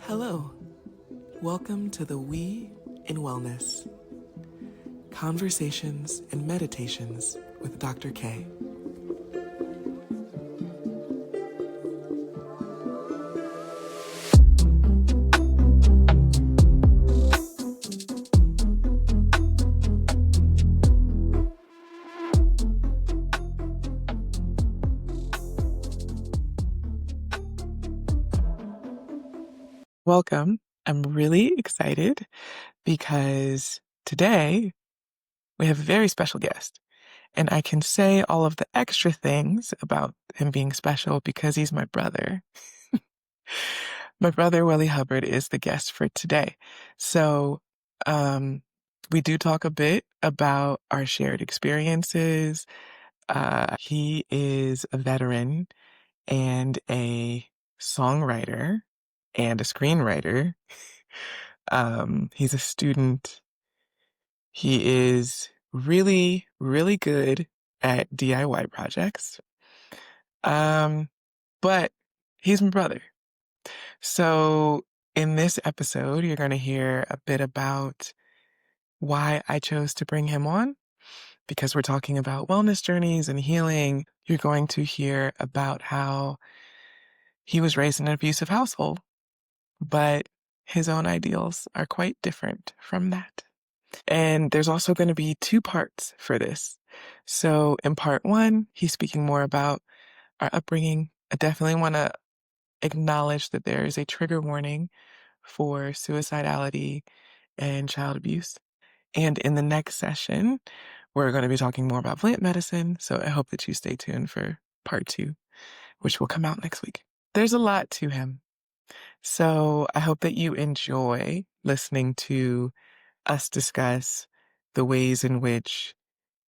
Hello. Welcome to the We in Wellness Conversations and Meditations with Dr. K. Welcome. I'm really excited because today we have a very special guest. And I can say all of the extra things about him being special because he's my brother. My brother, Willy Hubbard, is the guest for today. So we do talk a bit about our shared experiences. He is a veteran and a songwriter and a screenwriter. He's a student. He is really, really good at DIY projects. But he's my brother. So in this episode, you're going to hear a bit about why I chose to bring him on, because we're talking about wellness journeys and healing. You're going to hear about how he was raised in an abusive household, but his own ideals are quite different from that. And there's also going to be two parts for this. So in part one, he's speaking more about our upbringing. I definitely want to acknowledge that there is a trigger warning for suicidality and child abuse. And in the next session, we're going to be talking more about plant medicine. So I hope that you stay tuned for part two, which will come out next week. There's a lot to him. So I hope that you enjoy listening to us discuss the ways in which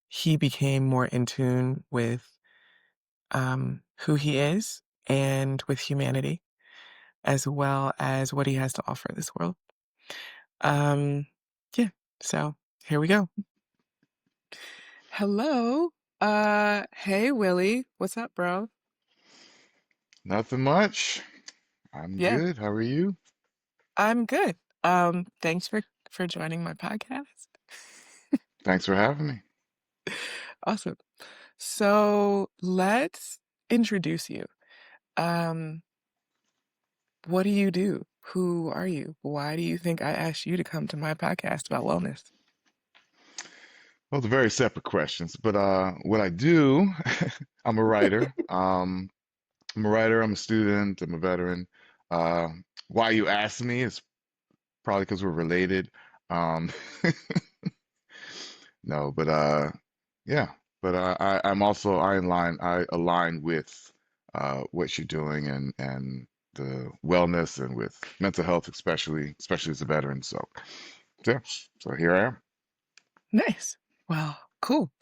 he became more in tune with who he is and with humanity, as well as what he has to offer this world. Yeah, so here we go. Hello. Hey, Willy. What's up, bro? Nothing much. I'm Yeah, good. How are you? I'm good. Thanks for joining my podcast. Thanks for having me. Awesome. So let's introduce you. Um, what do you do? Who are you? Why do you think I asked you to come to my podcast about wellness? Well, they're very separate questions, but what I do, I'm a writer. I'm a writer, I'm a student, I'm a veteran. Uh, why you asked me is probably because we're related. Um, no, but yeah, but I'm also I align with what you're doing and the wellness and with mental health, especially as a veteran. So yeah, so here I am. Nice. Wow, cool.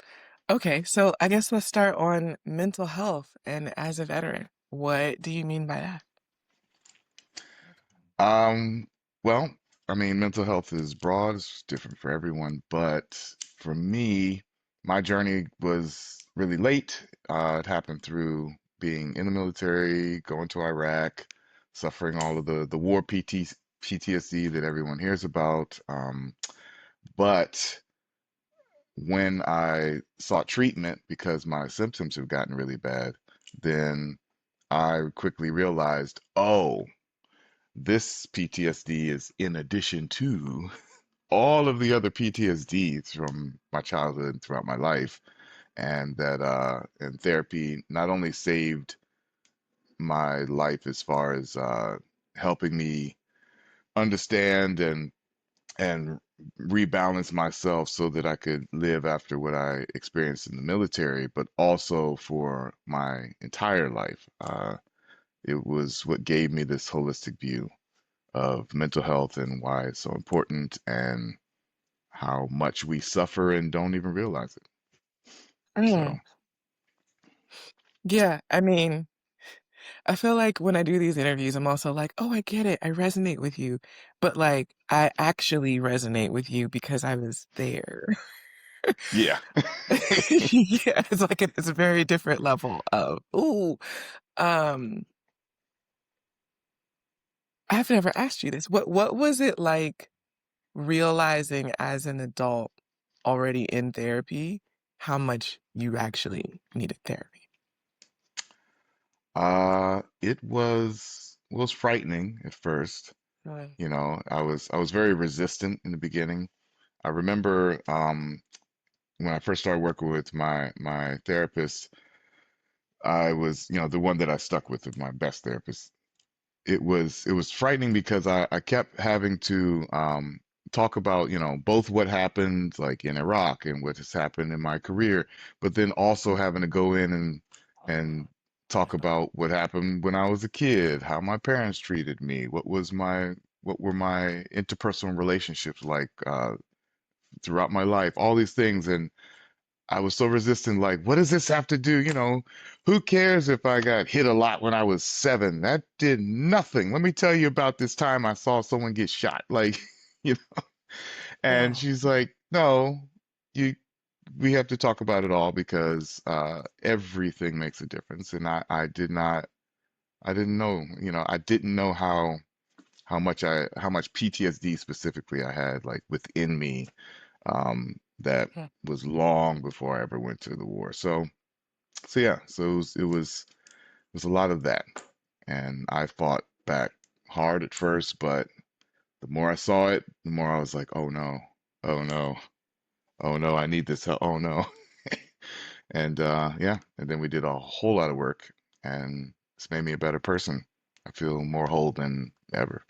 Okay, so I guess let's start on mental health and as a veteran. What do you mean by that? Um, well, I mean, mental health is broad, it's different for everyone, but for me, my journey was really late. It happened through being in the military, going to Iraq, suffering all of the war PTSD that everyone hears about. But when I sought treatment because my symptoms have gotten really bad, then I quickly realized, oh, this PTSD is in addition to all of the other PTSDs from my childhood and throughout my life, and that and therapy not only saved my life as far as helping me understand and rebalance myself so that I could live after what I experienced in the military, but also for my entire life. It was what gave me this holistic view of mental health and why it's so important and how much we suffer and don't even realize it. So, Mm, yeah, I mean, I feel like when I do these interviews, I'm also like, oh, I get it. I resonate with you. But like, I actually resonate with you because I was there. yeah. Yeah, it's like it's a very different level of, ooh. Um, I've never asked you this. What was it like realizing as an adult already in therapy how much you actually needed therapy? It was frightening at first. Right. I was very resistant in the beginning. I remember when I first started working with my therapist, I was, the one that I stuck with my best therapist. It was frightening because I kept having to talk about, both what happened like in Iraq and what has happened in my career, but then also having to go in and talk about what happened when I was a kid, how my parents treated me, what were my interpersonal relationships like throughout my life, all these things. And I was so resistant, like, what does this have to do? Who cares if I got hit a lot when I was 7? That did nothing. Let me tell you about this time I saw someone get shot. Like, you know, and Wow. she's like, no, you we have to talk about it all because everything makes a difference. And I didn't know, I didn't know how much PTSD specifically I had like within me that Hmm. was long before I ever went to the war. So yeah, so it was a lot of that, and I fought back hard at first, but the more I saw it, the more I was like, oh no, oh no, oh no, I need this help, oh no, and yeah, and then we did a whole lot of work, and it's made me a better person. I feel more whole than ever.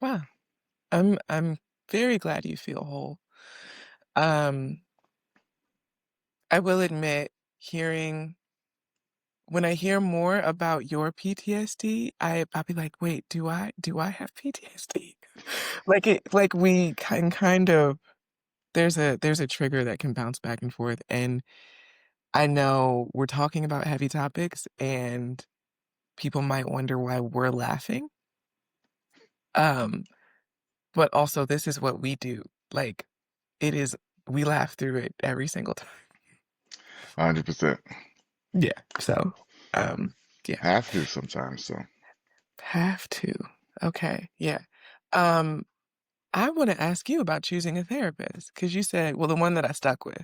Wow. I'm very glad you feel whole. Um, I will admit, hearing when I hear more about your PTSD, I'll be like, wait, do I have PTSD? Like we can kind of there's a trigger that can bounce back and forth. And I know we're talking about heavy topics and people might wonder why we're laughing. Um, but also this is what we do. Like it is we laugh through it every single time. 100%. Yeah. So yeah. Have to sometimes. So Have to. Okay. Yeah. Um, I want to ask you about choosing a therapist because you said, well, the one that I stuck with.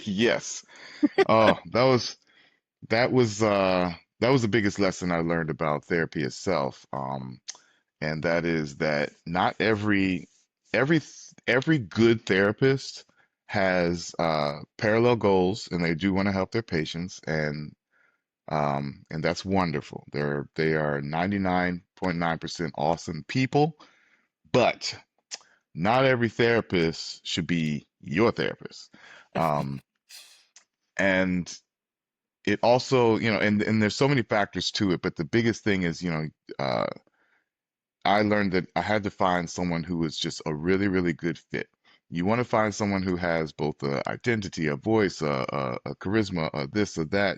yes. Oh, that was the biggest lesson I learned about therapy itself. And that is that not every every good therapist has parallel goals, and they do want to help their patients, and that's wonderful. They are 99.9% awesome people, but not every therapist should be your therapist. Um, and it also, and there's so many factors to it, but the biggest thing is, uh, I learned that I had to find someone who was just a really, really good fit. You want to find someone who has both a identity, a voice, a charisma, a this or that,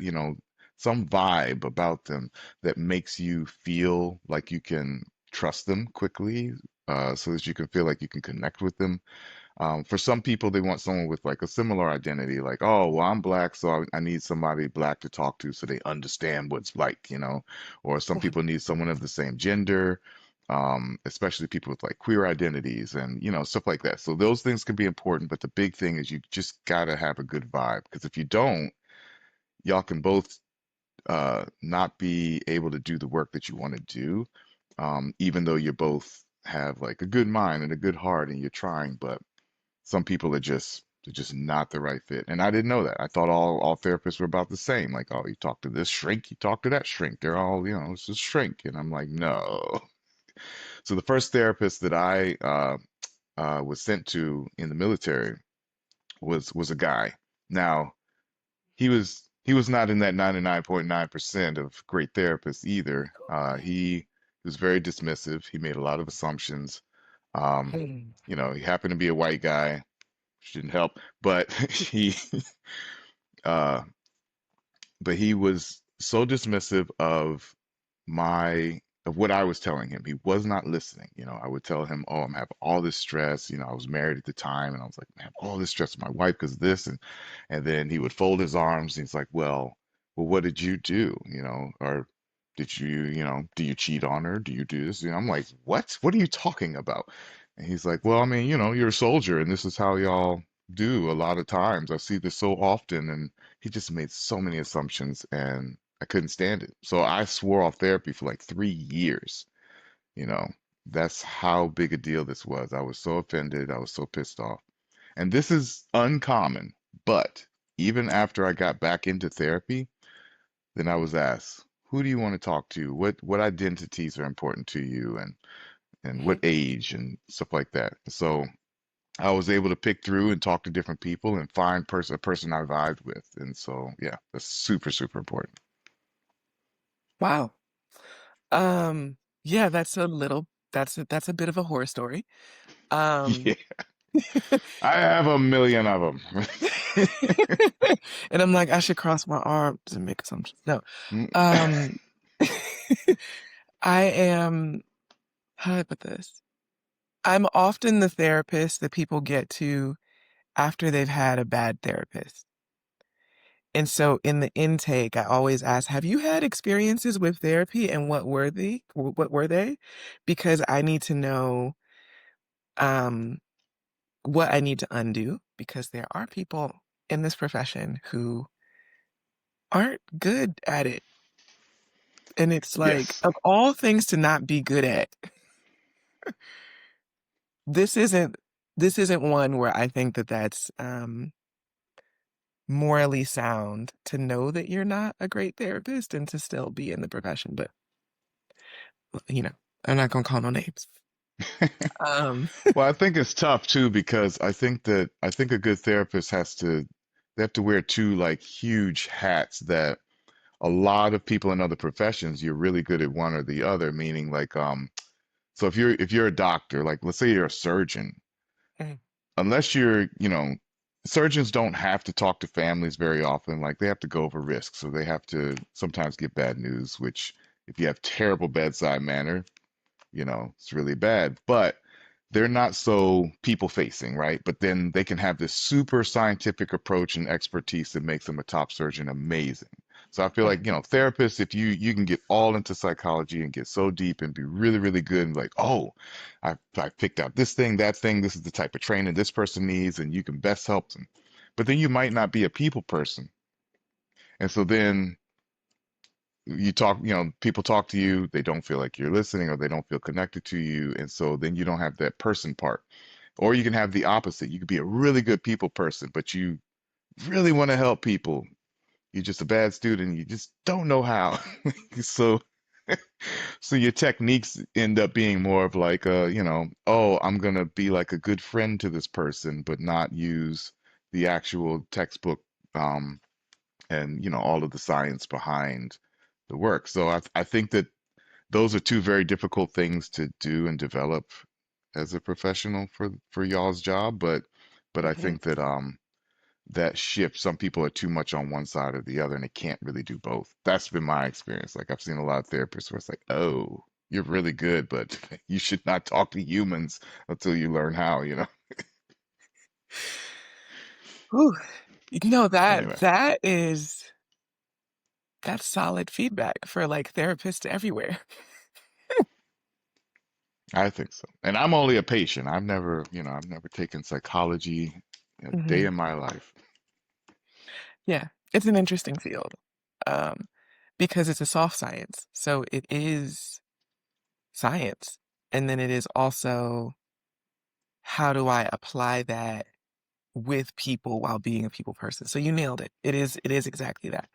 some vibe about them that makes you feel like you can trust them quickly, so that you can feel like you can connect with them. For some people, they want someone with like a similar identity, like, oh, well, I'm black, so I need somebody black to talk to so they understand what it's like. Or some people need someone of the same gender, especially people with like queer identities and, stuff like that. So those things can be important, but the big thing is you just gotta have a good vibe because if you don't, y'all can both not be able to do the work that you want to do, even though you both have like a good mind and a good heart and you're trying, but some people are just they're just not the right fit. And I didn't know that. I thought all therapists were about the same. Like, oh, you talk to this shrink, you talk to that shrink. They're all, it's just shrink. And I'm like, no. So the first therapist that I was sent to in the military was a guy. Now, he was not in that 99.9% of great therapists either. He was very dismissive. He made a lot of assumptions. Um, he happened to be a white guy, which didn't help, but uh, he was so dismissive of what I was telling him. He was not listening. I would tell him, "Oh, I'm having all this stress." I was married at the time, and I was like, "I have all this stress with my wife because of this," and then he would fold his arms, and he's like, "Well, what did you do?" Or did you, do you cheat on her? Do you do this? I'm like, what? What are you talking about? And he's like, well, I mean, you're a soldier, and this is how y'all do a lot of times. I see this so often, and he just made so many assumptions, and I couldn't stand it. So I swore off therapy for like 3 years. You know, that's how big a deal this was. I was so offended. I was so pissed off. And this is uncommon, but even after I got back into therapy, then I was asked, who do you want to talk to? What identities are important to you and what Mhm. age and stuff like that. So I was able to pick through and talk to different people and find a person I vibed with. And so yeah, that's super, super important. Wow. Yeah, that's a bit of a horror story. Um Yeah, I have a million of them. and I'm like, I should cross my arms and make assumptions. No. Um I am, how do I put this? I'm often the therapist that people get to after they've had a bad therapist. And so in the intake, I always ask, have you had experiences with therapy and what were they? What were they? Because I need to know um, what I need to undo because there are people in this profession who aren't good at it. And it's like, Yes. of all things to not be good at, this isn't this isn't one where I think that that's morally sound to know that you're not a great therapist and to still be in the profession. But you know, I'm not gonna call no names. Um, Well, I think it's tough too because I think a good therapist they have to wear two like huge hats that a lot of people in other professions you're really good at one or the other, meaning like so if you're a doctor, like let's say you're a surgeon, mm, unless surgeons don't have to talk to families very often, like they have to go over risks, so they have to sometimes get bad news, which if you have terrible bedside manner, it's really bad. But they're not so people facing, right? But then they can have this super scientific approach and expertise that makes them a top surgeon amazing. So I feel mm, like, therapists, if you can get all into psychology and get so deep and be really, really good and like, oh, I picked out this thing, that thing, this is the type of training this person needs, and you can best help them. But then you might not be a people person. And so then people talk to you, they don't feel like you're listening or they don't feel connected to you. And so then you don't have that person part. Or you can have the opposite. You could be a really good people person, but you really want to help people. You're just a bad student. You just don't know how. So, so your techniques end up being more of like oh, I'm gonna be like a good friend to this person, but not use the actual textbook um, and all of the science behind the work. So I think that those are two very difficult things to do and develop as a professional for y'all's job, but I mhm. think that that shift, some people are too much on one side or the other and they can't really do both. That's been my experience. Like I've seen a lot of therapists where it's like, oh, you're really good, but you should not talk to humans until you learn how, Whew. You know Anyway, that's solid feedback for like therapists everywhere. I think so. And I'm only a patient. I've never taken psychology a day Hmm. in my life. Yeah, it's an interesting field um, because it's a soft science. So it is science, and then it is also how do I apply that with people while being a people person. So you nailed it. It is exactly that.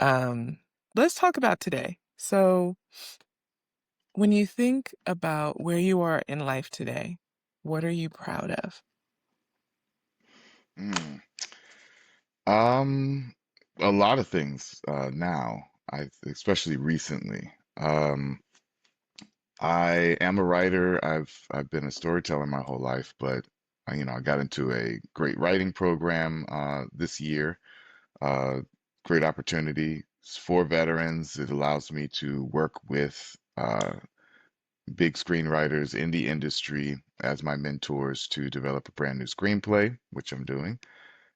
Um, let's talk about today. So when you think about where you are in life today, what are you proud of? Mm. Um, a lot of things now, especially recently. I am a writer. I've been a storyteller my whole life, but I got into a great writing program this year. Uh, Great opportunity. It's for veterans. It allows me to work with big screenwriters in the industry as my mentors to develop a brand new screenplay, which I'm doing.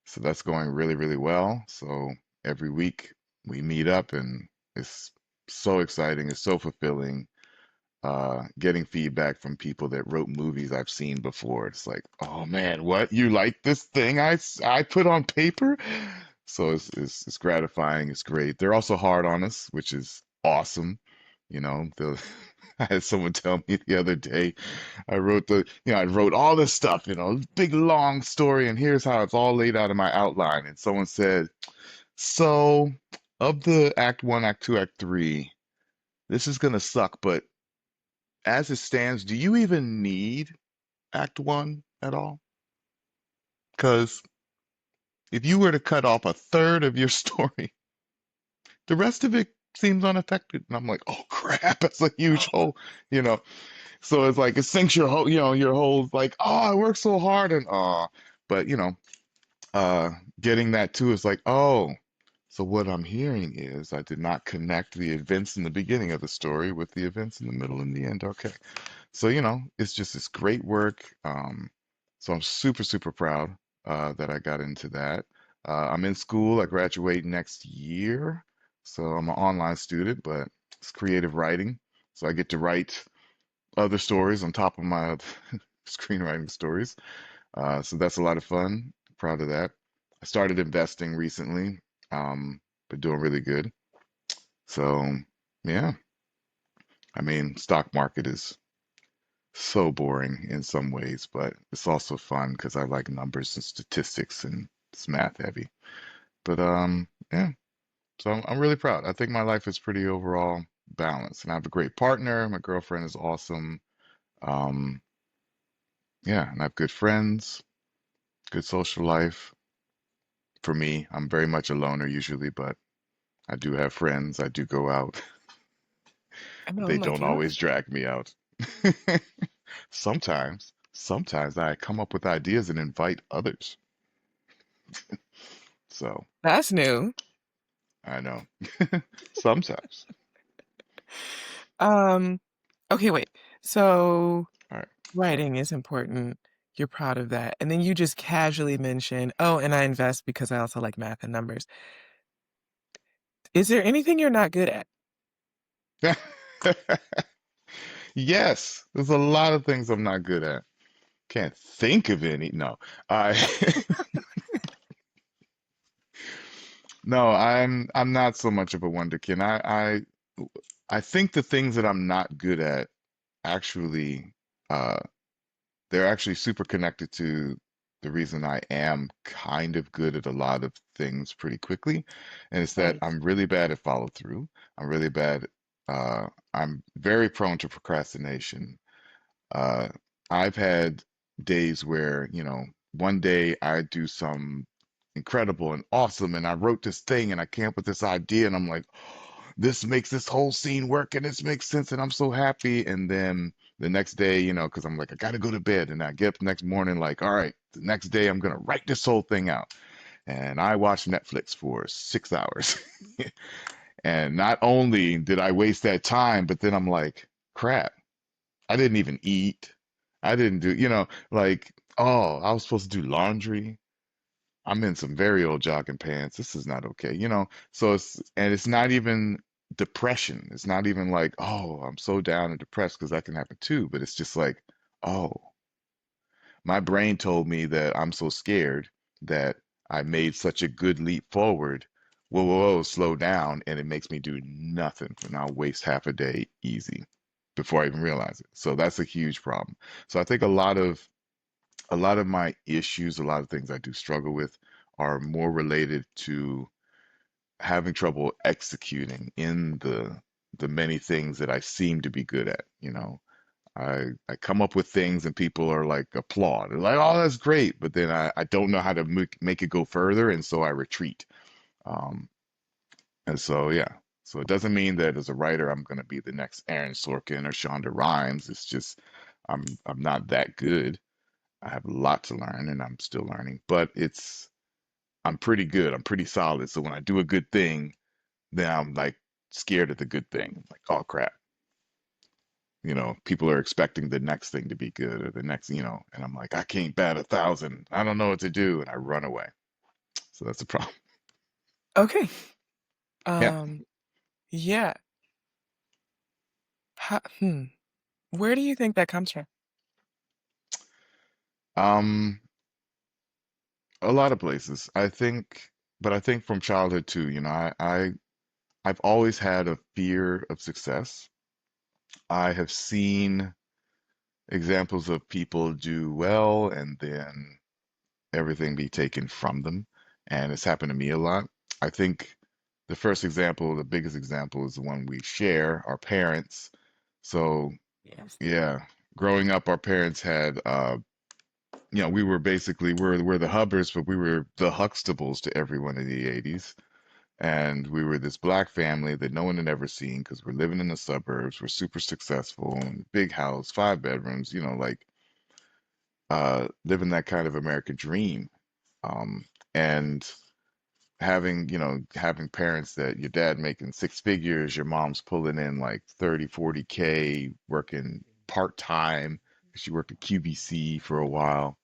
So that's going really, really well. So every week we meet up and it's so exciting. It's so fulfilling. Getting feedback from people that wrote movies I've seen before. It's like, oh man, what? You like this thing I put on paper? So it's gratifying. It's great. They're also hard on us, which is awesome. I had someone tell me the other day, I wrote all this stuff, big long story, and here's how it's all laid out in my outline. And someone said, so of the act one, act two, act three, this is gonna suck, but as it stands, do you even need Act One at all? Because if you were to cut off a third of your story, the rest of it seems unaffected. And I'm like, oh crap, that's a huge hole, you know. So it's like it sinks your whole, your whole like, oh, I worked so hard and but uh, getting that too is like, oh, so what I'm hearing is I did not connect the events in the beginning of the story with the events in the middle and the end. Okay. So, it's just this great work. So I'm super, super proud that I got into that. I'm in school. I graduate next year. So I'm an online student, but it's creative writing. So I get to write other stories on top of my screenwriting stories. So that's a lot of fun. Proud of that. I started investing recently, but doing really good. So yeah, I mean, stock market is so boring in some ways, but it's also fun because I like numbers and statistics and it's math heavy. But yeah, so I'm really proud. I think my life is pretty overall balanced, and I have a great partner. My girlfriend is awesome. Um, yeah, and I have good friends, good social life. For me, I'm very much a loner usually, but I do have friends. I do go out, I know, but they I'm like, don't you know, always drag me out. Sometimes I come up with ideas and invite others. So that's new. I know. Sometimes. Um, okay, wait. So All right. Sorry. writing is important. You're proud of that. And then you just casually mention, oh, and I invest because I also like math and numbers. Is there anything you're not good at? Yes, there's a lot of things I'm not good at. Can't think of any. No, I no, I'm not so much of a wonderkin. I think the things that I'm not good at actually uh they're actually super connected to the reason I am kind of good at a lot of things pretty quickly. And it's that Like, I'm really bad at follow through. I'm really bad. I'm very prone to procrastination. Uh, I've had days where, one day I do some incredible and awesome, and I wrote this thing and I came up with this idea, and I'm like, this makes this whole scene work and this makes sense, and I'm so happy. And then the next day, because I'm like, I gotta go to bed, and I get up the next morning, like, all right, the next day I'm gonna write this whole thing out. And I watched Netflix for 6 hours. And not only did I waste that time, but then I'm like, crap. I didn't even eat. I didn't do, like, oh, I was supposed to do laundry. I'm in some very old jogging pants. This is not okay, So it's not even depression. It's not even like, oh, I'm so down and depressed because that can happen too. But it's just like, oh, my brain told me that I'm so scared that I made such a good leap forward. Whoa, whoa, whoa, slow down. And it makes me do nothing. And I'll waste half a day easy before I even realize it. So that's a huge problem. So I think a lot of my issues, a lot of things I do struggle with are more related to having trouble executing in the many things that I seem to be good at. I come up with things and people are like applaud. They're like, oh, that's great. But then I don't know how to make it go further. And so I retreat. Um, and so, yeah. So it doesn't mean that as a writer, I'm going to be the next Aaron Sorkin or Shonda Rhimes. It's just I'm not that good. I have a lot to learn and I'm still learning, but I'm pretty good. I'm pretty solid. So when I do a good thing, then I'm like scared of the good thing. Like, oh crap. People are expecting the next thing to be good or the next, and I'm like, I can't bat 1,000. I don't know what to do. And I run away. So that's the problem. okay. Yeah. Um, yeah. Where do you think that comes from? Um, a lot of places. But I think from childhood too, I've always had a fear of success. I have seen examples of people do well and then everything be taken from them. And it's happened to me a lot. I think the first example, the biggest example, is the one we share, our parents. So, Yes. yeah, growing up, our parents had, we were basically, we're the Hubbards, but we were the Huxtables to everyone in the 80s. And we were this black family that no one had ever seen because we're living in the suburbs. We're super successful, big house, 5 bedrooms, living that kind of American dream. And having parents that your dad making 6 figures, your mom's pulling in like 30, 40K, working part-time. She worked at QVC for a while,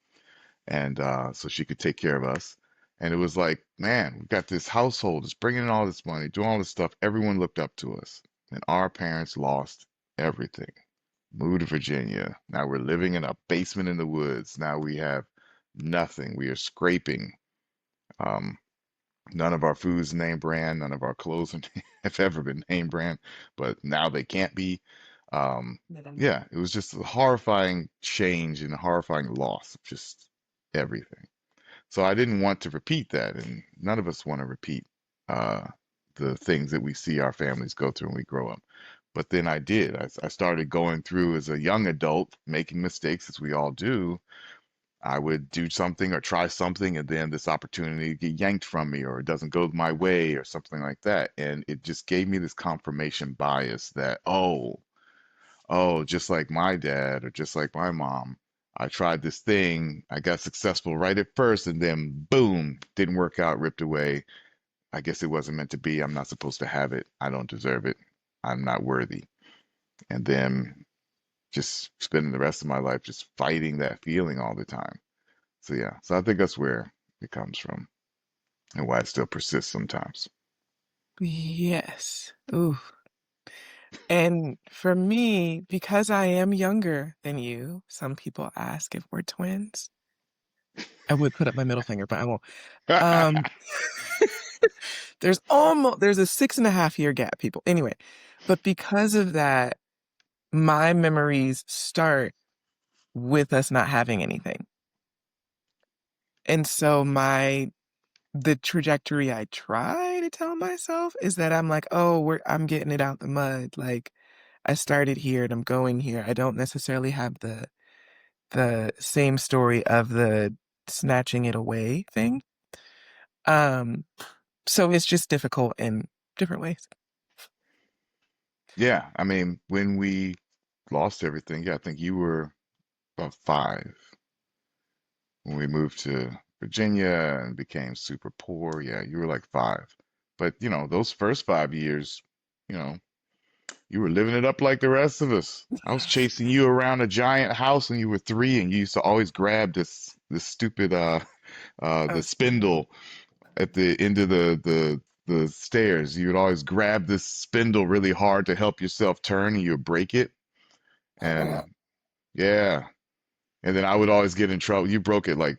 and so she could take care of us. And it was like, man, we got this household that's bringing in all this money, doing all this stuff. Everyone looked up to us, and our parents lost everything. Moved to Virginia. Now we're living in a basement in the woods. Now we have nothing. We are scraping. Um, None of our food's name brand. None of our clothes have ever been name brand, but now they can't be. Um, yeah, it was just a horrifying change and a horrifying loss of just everything. So I didn't want to repeat that, and none of us want to repeat uh, the things that we see our families go through when we grow up. But then I did. I started going through as a young adult, making mistakes as we all do. I would do something or try something, and then this opportunity get yanked from me, or it doesn't go my way, or something like that. And it just gave me this confirmation bias that, oh, just like my dad or just like my mom, I tried this thing, I got successful right at first, and then boom, didn't work out, ripped away. I guess it wasn't meant to be. I'm not supposed to have it. I don't deserve it. I'm not worthy. And then just spending the rest of my life just fighting that feeling all the time. So yeah, so I think that's where it comes from and why it still persists sometimes. Yes. Ooh. And for me, because I am younger than you, some people ask if we're twins. I would put up my middle finger, but I won't. Um, there's a 6.5 year gap, people. Anyway, but because of that, my memories start with us not having anything. And so the trajectory I try to tell myself is that I'm like, oh, I'm getting it out the mud. Like I started here and I'm going here. I don't necessarily have the same story of the snatching it away thing. Um, so it's just difficult in different ways. Yeah, I mean, when we lost everything, yeah, I think you were about 5 when we moved to Virginia and became super poor. Yeah, you were like 5. But, those first 5 years, you know, you were living it up like the rest of us. I was chasing you around a giant house when you were 3, and you used to always grab this stupid the Oh, spindle at the end of the stairs. You would always grab this spindle really hard to help yourself turn, and you would break it. And yeah, and then I would always get in trouble. You broke it like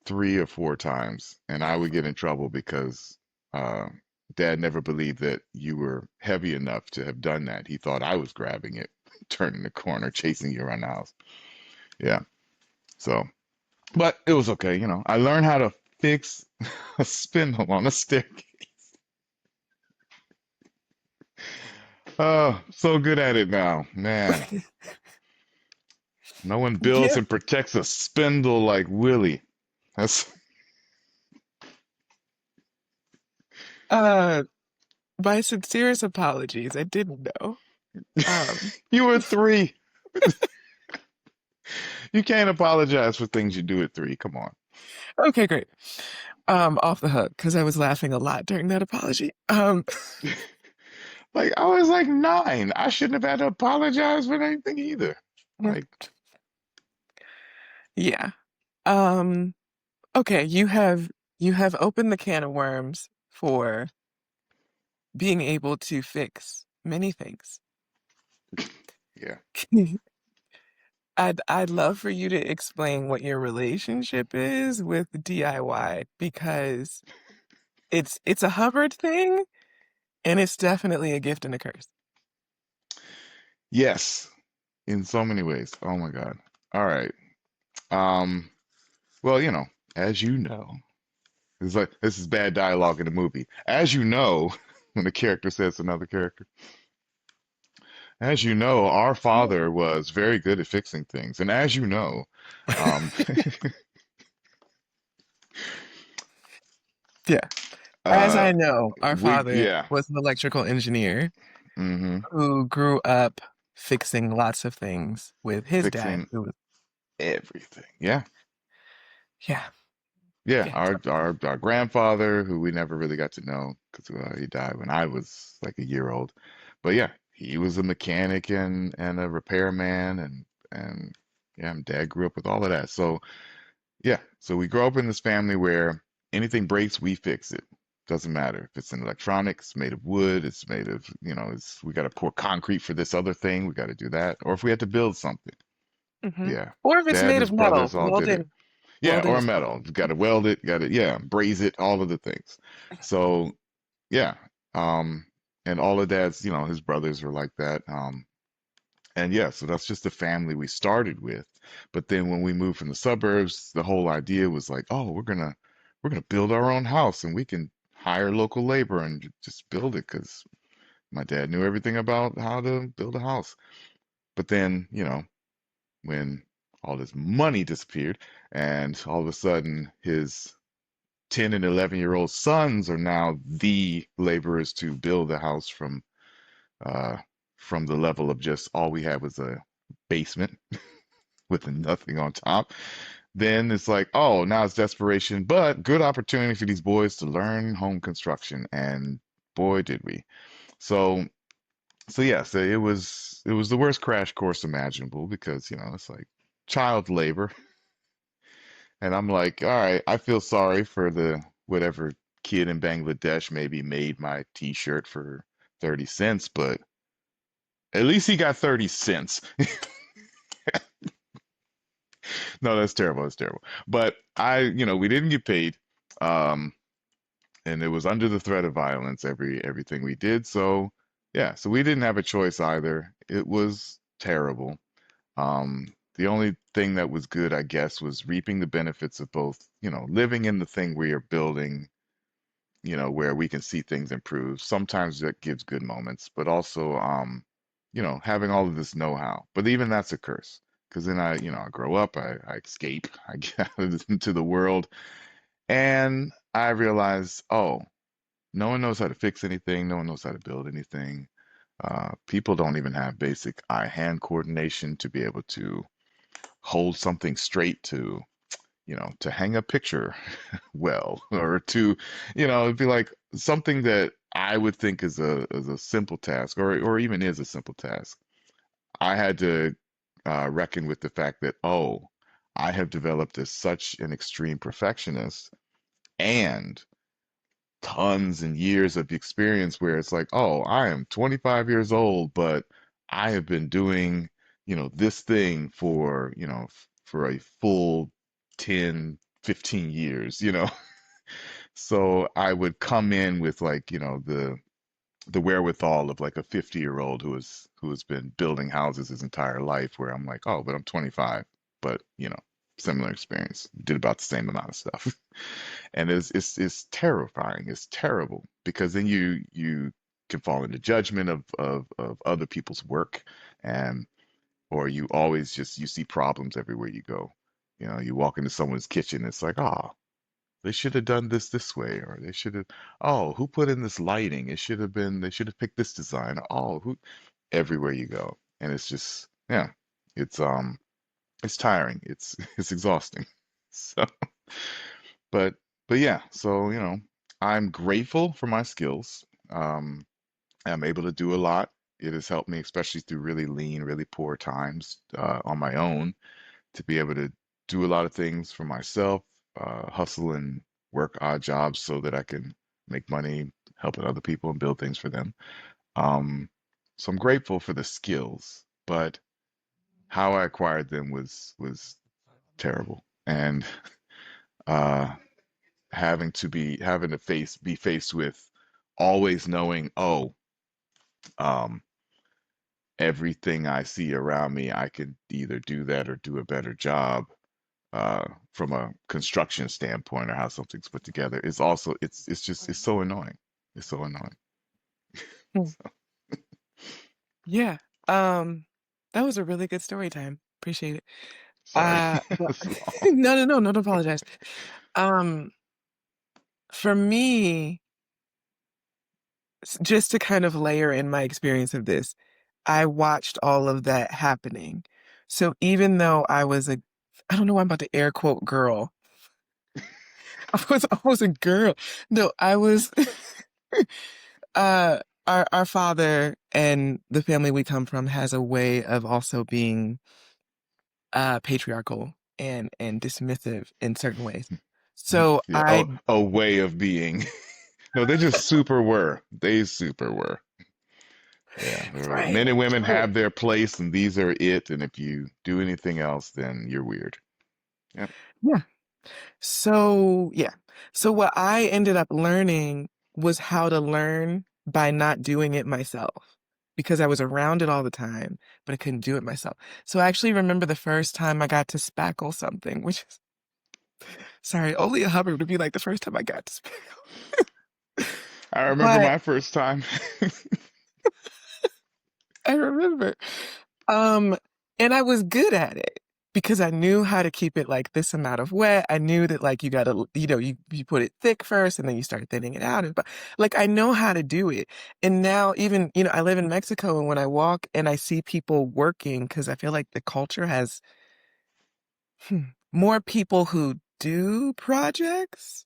3 or 4 times, and I would get in trouble because uh, Dad never believed that you were heavy enough to have done that. He thought I was grabbing it, turning the corner, chasing you around the house. Yeah. So, but it was okay. I learned how to fix a spindle on a staircase. Oh, so good at it now, man. No one builds yeah. and protects a spindle like Willie. That's Uh, my sincerest apologies. I didn't know. Um, you were 3. You can't apologize for things you do at 3. Come on. okay, great. Off the hook because I was laughing a lot during that apology. Like I was like 9. I shouldn't have had to apologize for anything either. Like, yeah. Um, okay, you have opened the can of worms for being able to fix many things. Yeah. I'd love for you to explain what your relationship is with DIY because it's a Hubbard thing and it's definitely a gift and a curse. Yes, in so many ways. Oh my God. All right. Um, well, as you know, it's like this is bad dialogue in the movie. As you know, when the character says to another character, as you know, our father was very good at fixing things. And as you know, um, Yeah. As uh, I know, our father yeah. was an electrical engineer Hmm. who grew up fixing lots of things with his dad, Fixing who was, everything. Yeah. yeah, Yeah, yeah. our grandfather, who we never really got to know because he died when I was like a year old. But yeah, he was a mechanic and a repairman and yeah, my dad grew up with all of that. So yeah, so we grow up in this family where anything breaks, we fix it. Doesn't matter if it's in electronics, made of wood, it's made of, it's we got to pour concrete for this other thing, we got to do that. Or if we had to build something, Hmm. yeah, Or if it's dad and made his of metal, brothers all did it. welding, Yeah, welding or is fun. metal. Got to weld it, got to, yeah, braze it, all of the things. So, yeah. Um, and all of dad's, his brothers were like that. And yeah, so that's just the family we started with. But then when we moved from the suburbs, the whole idea was like, oh, we're gonna build our own house and we can hire local labor and just build it because my dad knew everything about how to build a house. But then, when all his money disappeared and all of a sudden his 10 and 11-year-old sons are now the laborers to build a house uh, from the level of just all we had was a basement with nothing on top. Then it's like, oh, now it's desperation, but good opportunity for these boys to learn home construction. And boy, did we. So, so yeah, so it was the worst crash course imaginable because, it's like child labor. And I'm like, all right, I feel sorry for the whatever kid in Bangladesh maybe made my t-shirt for 30 cents, but at least he got 30 cents. No, that's terrible. That's terrible. But we didn't get paid. Um, and it was under the threat of violence, everything we did. So yeah, so we didn't have a choice either. It was terrible. The only thing that was good, I guess, was reaping the benefits of both, living in the thing we are building, where we can see things improve. Sometimes that gives good moments, but also, having all of this know-how. But even that's a curse because then I grow up, I escape, I get out into the world, and I realize, oh, no one knows how to fix anything. No one knows how to build anything. People don't even have basic eye-hand coordination to be able to hold something straight to hang a picture well, or to, it'd be like something that I would think is a simple task, or even is a simple task. I had to reckon with the fact that, oh, I have developed as such an extreme perfectionist and tons and years of experience where it's like, oh, I am 25 years old, but I have been doing, this thing for, for a full 10, 15 years, So I would come in with like, the wherewithal of like a 50-year-old who has been building houses his entire life, where I'm like, oh, but I'm 25, but similar experience, did about the same amount of stuff. And it's terrifying. It's terrible because then you can fall into judgment of other people's work, and or you always just you see problems everywhere you go. You walk into someone's kitchen, it's like, oh, they should have done this way, or they should have, oh, who put in this lighting? It should have been, they should have picked this design. Oh, who, everywhere you go. And it's just, yeah, it's tiring. It's it's exhausting. So, but but yeah, so I'm grateful for my skills. I'm able to do a lot. It has helped me, especially through really lean, really poor times on my own, to be able to do a lot of things for myself, hustle and work odd jobs so that I can make money helping other people and build things for them. Um, so I'm grateful for the skills. but how I acquired them was terrible. And uh, having to be faced with always knowing, oh, um, everything I see around me, I could either do that or do a better job from a construction standpoint or how something's put together is also it's so annoying. It's so annoying. Hmm. Yeah. Um, that was a really good story time. Appreciate it. Sorry, But it's long. no, no, no, don't apologize. Um, for me, just to kind of layer in my experience of this, I watched all of that happening. So even though I don't know why I'm about to air quote girl. I was a girl. No, I was uh our father and the family we come from has a way of also being patriarchal and dismissive in certain ways. So Yeah, a way of being. No, they just super were. They super were. Yeah, they're like right. men and women So have their place, and these are it. And if you do anything else, then you're weird. Yep. yeah. So yeah. So what I ended up learning was how to learn by not doing it myself because I was around it all the time, but I couldn't do it myself. So I actually remember the first time I got to spackle something, which is sorry, only a Hubbard would be like the first time I got to spackle. I remember But my first time. I remember. Um, and I was good at it because I knew how to keep it like this amount of wet. I knew that like you gotta, you put it thick first and then you start thinning it out. But like I know how to do it. And now even, I live in Mexico and when I walk and I see people working, because I feel like the culture has more people who do projects.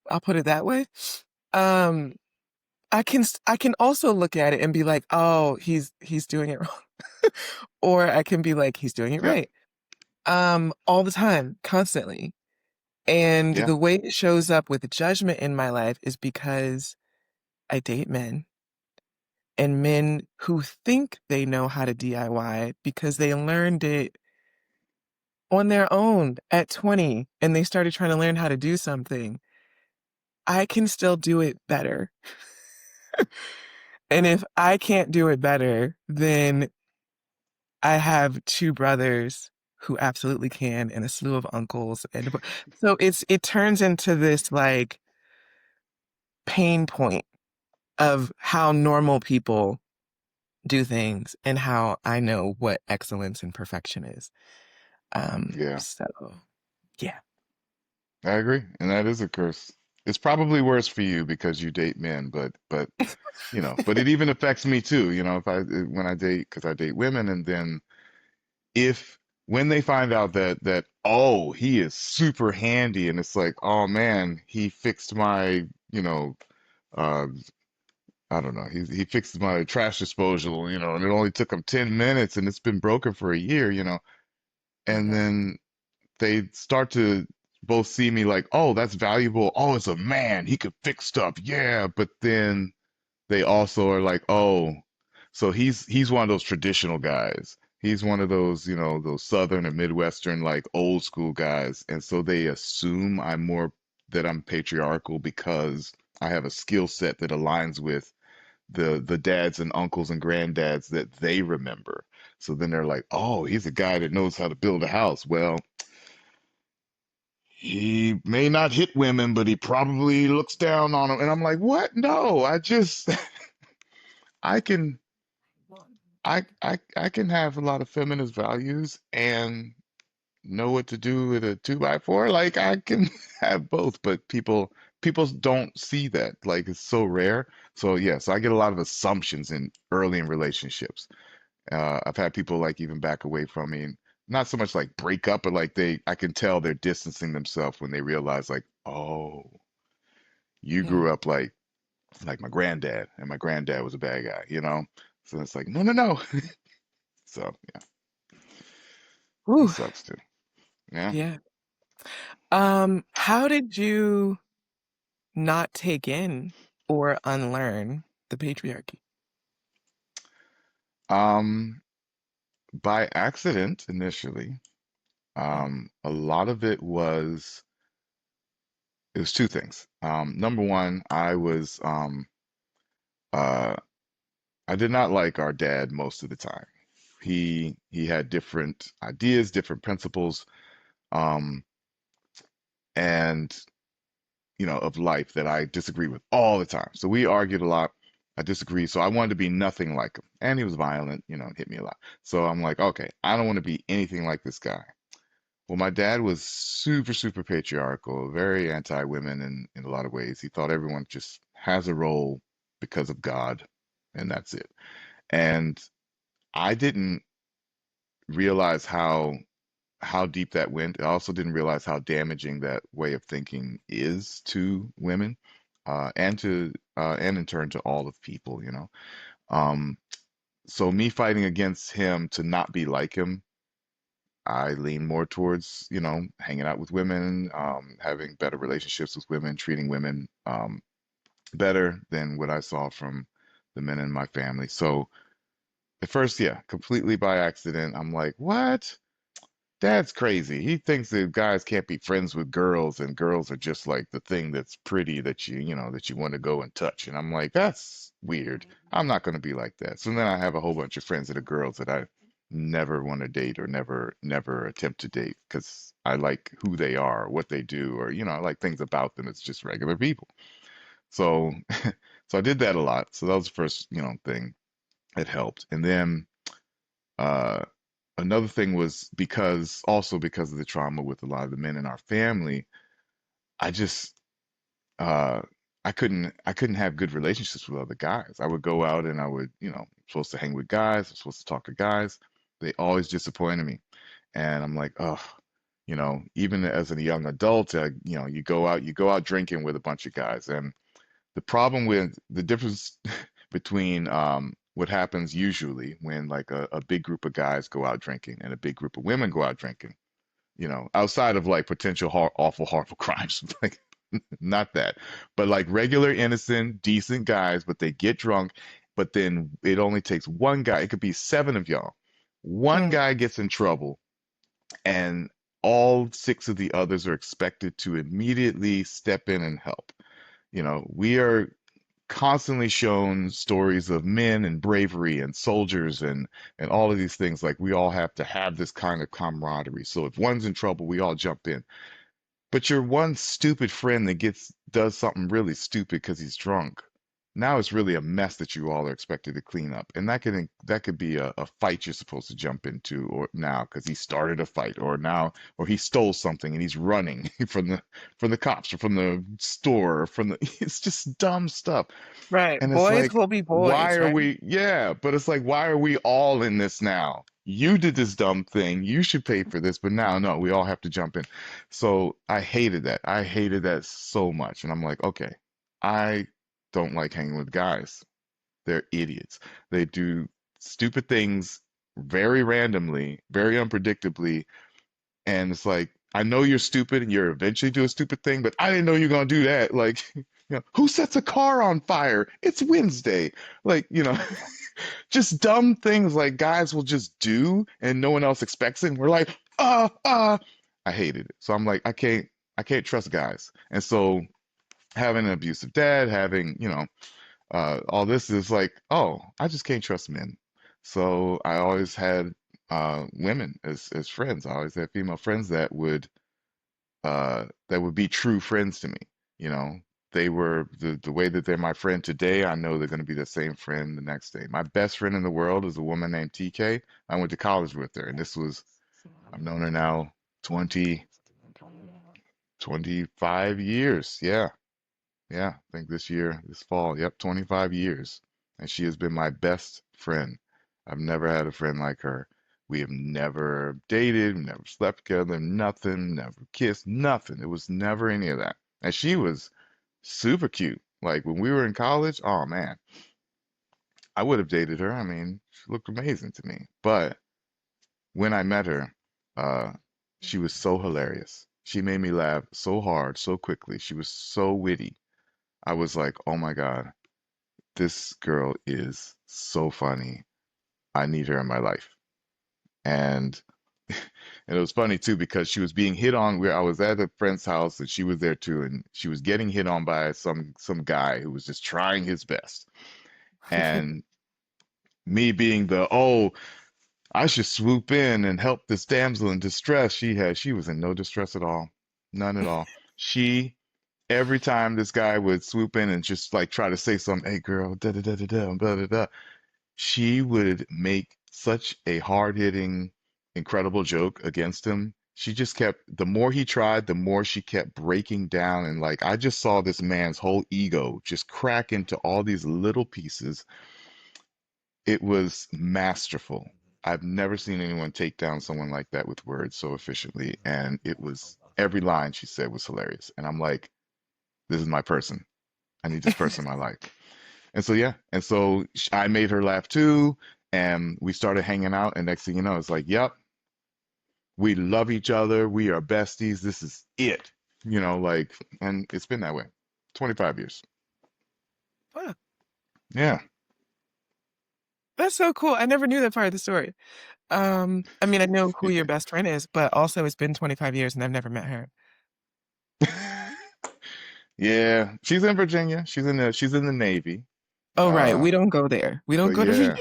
I'll put it that way. Um, I can also look at it and be like, oh, he's doing it wrong. Or I can be like, he's doing it Yep. right. All the time, constantly. And Yeah. the way it shows up with judgment in my life is because I date men and men who think they know how to DIY because they learned it on their own at 20 and they started trying to learn how to do something. I can still do it better. And if I can't do it better, then I have two brothers who absolutely can and a slew of uncles so it turns into this like pain point of how normal people do things and how I know what excellence and perfection is. Yeah. So yeah. I agree, and that is a curse. It's probably worse for you because you date men, but but it even affects me too. If I when I date, because I date women, and then if when they find out that oh, he is super handy, and it's like, oh man, he fixed my, uh I don't know, he fixed my trash disposal, and it only took him 10 minutes and it's been broken for a year, and Mhm. then they start to both see me like, oh, that's valuable. Oh, it's a man. He could fix stuff. Yeah. But then they also are like, oh, so he's one of those traditional guys. He's one of those, those Southern and Midwestern, like old school guys. And so they assume that I'm patriarchal because I have a skill set that aligns with the dads and uncles and granddads that they remember. So then they're like, oh, he's a guy that knows how to build a house. Well, he may not hit women, but he probably looks down on them. And I'm like, what? No, I can, I can have a lot of feminist values and know what to do with a 2x4. Like I can have both, but people don't see that. Like it's so rare. So yeah, so I get a lot of assumptions in early in relationships. I've had people like even back away from me, and not so much like break up, but like I can tell they're distancing themselves when they realize like, oh, you Yeah. grew up like my granddad, and my granddad was a bad guy, you know? So it's like, no, no, no. So yeah, that Ooh, sucks too. Yeah. yeah. How did you not take in or unlearn the patriarchy? Um, by accident initially. Mm, A lot of it was two things. Number one, uh, I did not like our dad most of the time. He had different ideas, different principles, um, and of life that I disagree with all the time. So we argued a lot. I disagreed. So I wanted to be nothing like him. And he was violent, and hit me a lot. So I'm like, okay, I don't want to be anything like this guy. Well, my dad was super, super patriarchal, very anti-women in a lot of ways. He thought everyone just has a role because of God, and that's it. And I didn't realize how deep that went. I also didn't realize how damaging that way of thinking is to women, and in turn to all of people. Um, so me fighting against him to not be like him, I lean more towards, hanging out with women, having better relationships with women, treating women better than what I saw from the men in my family. So at first, yeah, completely by accident, I'm like, what? Dad's crazy. He thinks that guys can't be friends with girls and girls are just like the thing that's pretty that you want to go and touch. And I'm like, that's weird. I'm not going to be like that. So then I have a whole bunch of friends that are girls that I never want to date or never attempt to date because I like who they are, what they do, or I like things about them. It's just regular people. So so I did that a lot. So that was the first, thing that helped. And then uh another thing was because of the trauma with a lot of the men in our family, I just uh I couldn't have good relationships with other guys. I would go out and I would, supposed to hang with guys, I'm supposed to talk to guys. They always disappointed me. And I'm like, oh, even as a young adult, you go out drinking with a bunch of guys. And the difference between what happens usually when like a big group of guys go out drinking and a big group of women go out drinking, outside of like potential awful, horrible crimes, like not that, but like regular, innocent, decent guys, but they get drunk, but then it only takes one guy. It could be seven of y'all. One mm, guy gets in trouble, and all six of the others are expected to immediately step in and help. We are constantly shown stories of men and bravery and soldiers and all of these things. Like we all have to have this kind of camaraderie. So if one's in trouble, we all jump in. But your one stupid friend that does something really stupid because he's drunk. Now it's really a mess that you all are expected to clean up, and that could be a fight you're supposed to jump into, or now because he started a fight, or he stole something and he's running from the cops or from the store or from the. It's just dumb stuff. right. And it's Boys like, will be why boys, are right? we, yeah, but it's like, why are we all in this now? You did this dumb thing. You should pay for this, but now, no, we all have to jump in. So I hated that. I hated that so much. And I'm like, okay, I don't like hanging with guys. They're idiots. They do stupid things very randomly, very unpredictably, and it's like, I know you're stupid and you're eventually do a stupid thing, but I didn't know you're gonna do that. Like, who sets a car on fire? It's Wednesday. Like, just dumb things like guys will just do and no one else expects it. And we're like, I hated it. So I'm like, I can't trust guys. And so having an abusive dad, having, all this is like, oh, I just can't trust men. So I always had women as friends. I always had female friends that would be true friends to me. You know, they were the way that they're my friend today. I know they're going to be the same friend the next day. My best friend in the world is a woman named TK. I went to college with her, and I've known her now 20, 25 years. Yeah. Yeah, I think this fall, yep, 25 years. And she has been my best friend. I've never had a friend like her. We have never dated, never slept together, nothing, never kissed, nothing. It was never any of that. And she was super cute. Like when we were in college, oh man, I would have dated her. I mean, she looked amazing to me. But when I met her, uh, she was so hilarious. She made me laugh so hard, so quickly. She was so witty. I was like, oh my God, this girl is so funny. I need her in my life. And and it was funny too because she was being hit on where I was at a friend's house and she was there too, and she was getting hit on by some guy who was just trying his best. And me being the, oh, I should swoop in and help this damsel in distress. She was in no distress at all. None at all. She every time this guy would swoop in and just like try to say something, hey girl, da da da da da, blah, blah, blah, she would make such a hard-hitting, incredible joke against him. She just kept, the more he tried, the more she kept breaking down. And like, I just saw this man's whole ego just crack into all these little pieces. It was masterful. I've never seen anyone take down someone like that with words so efficiently. And it was, every line she said was hilarious. And I'm like, this is my person. I need this person in my life. And so yeah, and so I made her laugh too, and we started hanging out. And next thing you know, it's like, yep, we love each other. We are besties. This is it, like, and it's been that way, 25 years. Wow, Yeah, that's so cool. I never knew that part of the story. I mean, I know who your best friend is, but also it's been 25 years and I've never met her. yeah. She's in Virginia. She's in the Navy. Oh, right. Uh, We don't go there. We don't but go to yeah,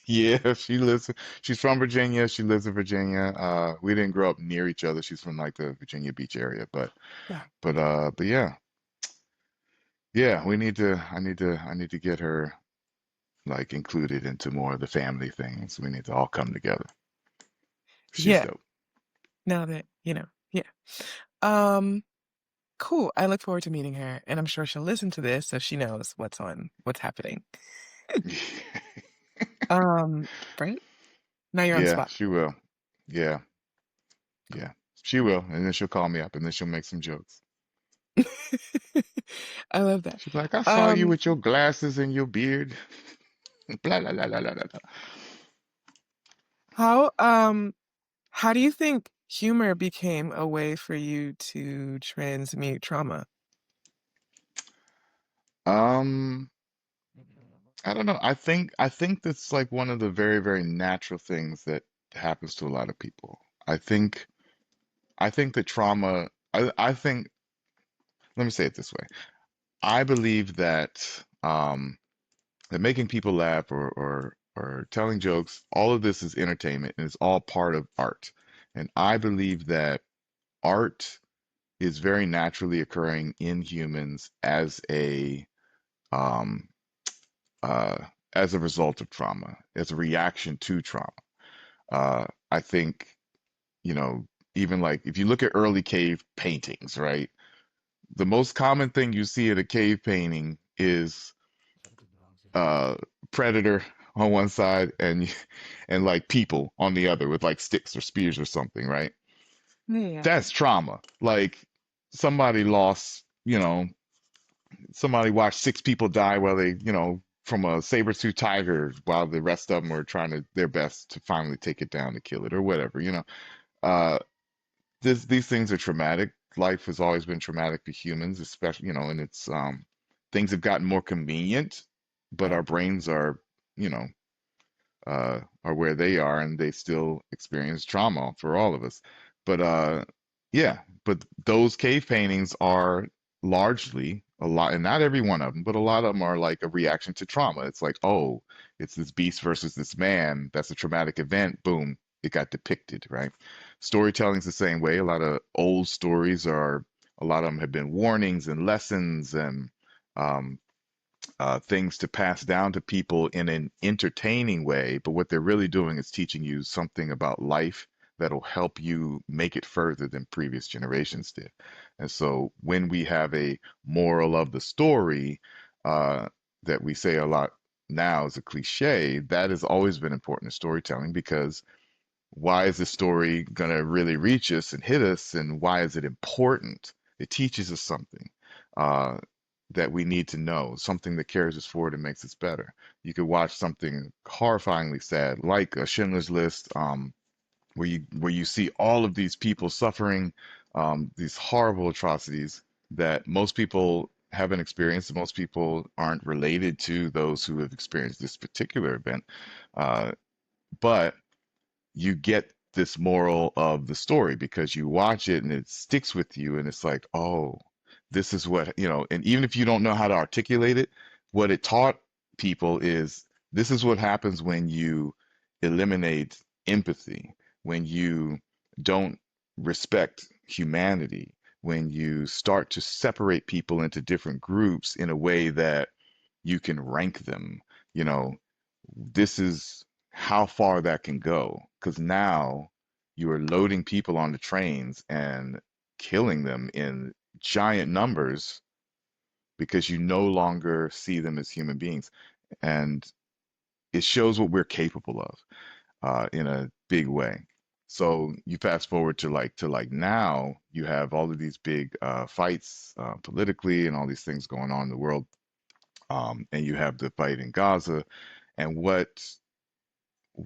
yeah. She's from Virginia. She lives in Virginia. We didn't grow up near each other. She's from like the Virginia Beach area, but Yeah. but yeah. Yeah, I need to get her like included into more of the family things. We need to all come together. She's Yeah. dope. Now that, yeah. Um, cool. I look forward to meeting her, and I'm sure she'll listen to this so she knows what's happening. Um, right? Now you're on the Yeah, spot. she will. Yeah, yeah. She will. And then she'll call me up and then she'll make some jokes. I love that. She'll be like, I saw you Um, with your glasses and your beard. Blah, blah, blah, blah, blah, blah. how um how do you think humor became a way for you to transmute trauma? Um, I don't know. I think that's like one of the very, very natural things that happens to a lot of people. I think I think that trauma I think let me say it this way. I believe that making people laugh or telling jokes, all of this is entertainment and it's all part of art. And I believe that art is very naturally occurring in humans um uh as a result of trauma, as a reaction to trauma. I think, you know, even like if you look at early cave paintings, right? The most common thing you see in a cave painting is uh predator on one side and like people on the other with like sticks or spears or something, right? Yeah. That's trauma. Like somebody lost, somebody watched six people die while they, from a saber-tooth tiger while the rest of them were trying to their best to finally take it down to kill it or whatever. Uh these things are traumatic. Life has always been traumatic for humans, especially, and it's things have gotten more convenient, but Yeah. our brains you know, are where they are, and they still experience trauma for all of us. But yeah, but those cave paintings are largely a lot, and not every one of them, but a lot of them are like a reaction to trauma. It's like, oh, it's this beast versus this man. That's a traumatic event. Boom, it got depicted, right? Storytelling's the same way. A lot of old stories are, a lot of them have been warnings and lessons and um, things to pass down to people in an entertaining way, but what they're really doing is teaching you something about life that'll help you make it further than previous generations did. And so when we have a moral of the story uh, that we say a lot now as a cliche, that has always been important in storytelling because why is the story going to really reach us and hit us, and why is it important? It teaches us something uh, that we need to know, something that carries us forward and makes us better. You could watch something horrifyingly sad, like a Schindler's List, where you see all of these people suffering these horrible atrocities that most people haven't experienced, and most people aren't related to those who have experienced this particular event. Uh, but you get this moral of the story because you watch it and it sticks with you and it's like, oh, this is what, and even if you don't know how to articulate it, what it taught people is this is what happens when you eliminate empathy, when you don't respect humanity, when you start to separate people into different groups in a way that you can rank them, you know, this is how far that can go. Because now you are loading people onto trains and killing them in giant numbers because you no longer see them as human beings. And it shows what we're capable of in a big way. So you fast forward to like now, you have all of these big fights politically and all these things going on in the world, and you have the fight in Gaza, and what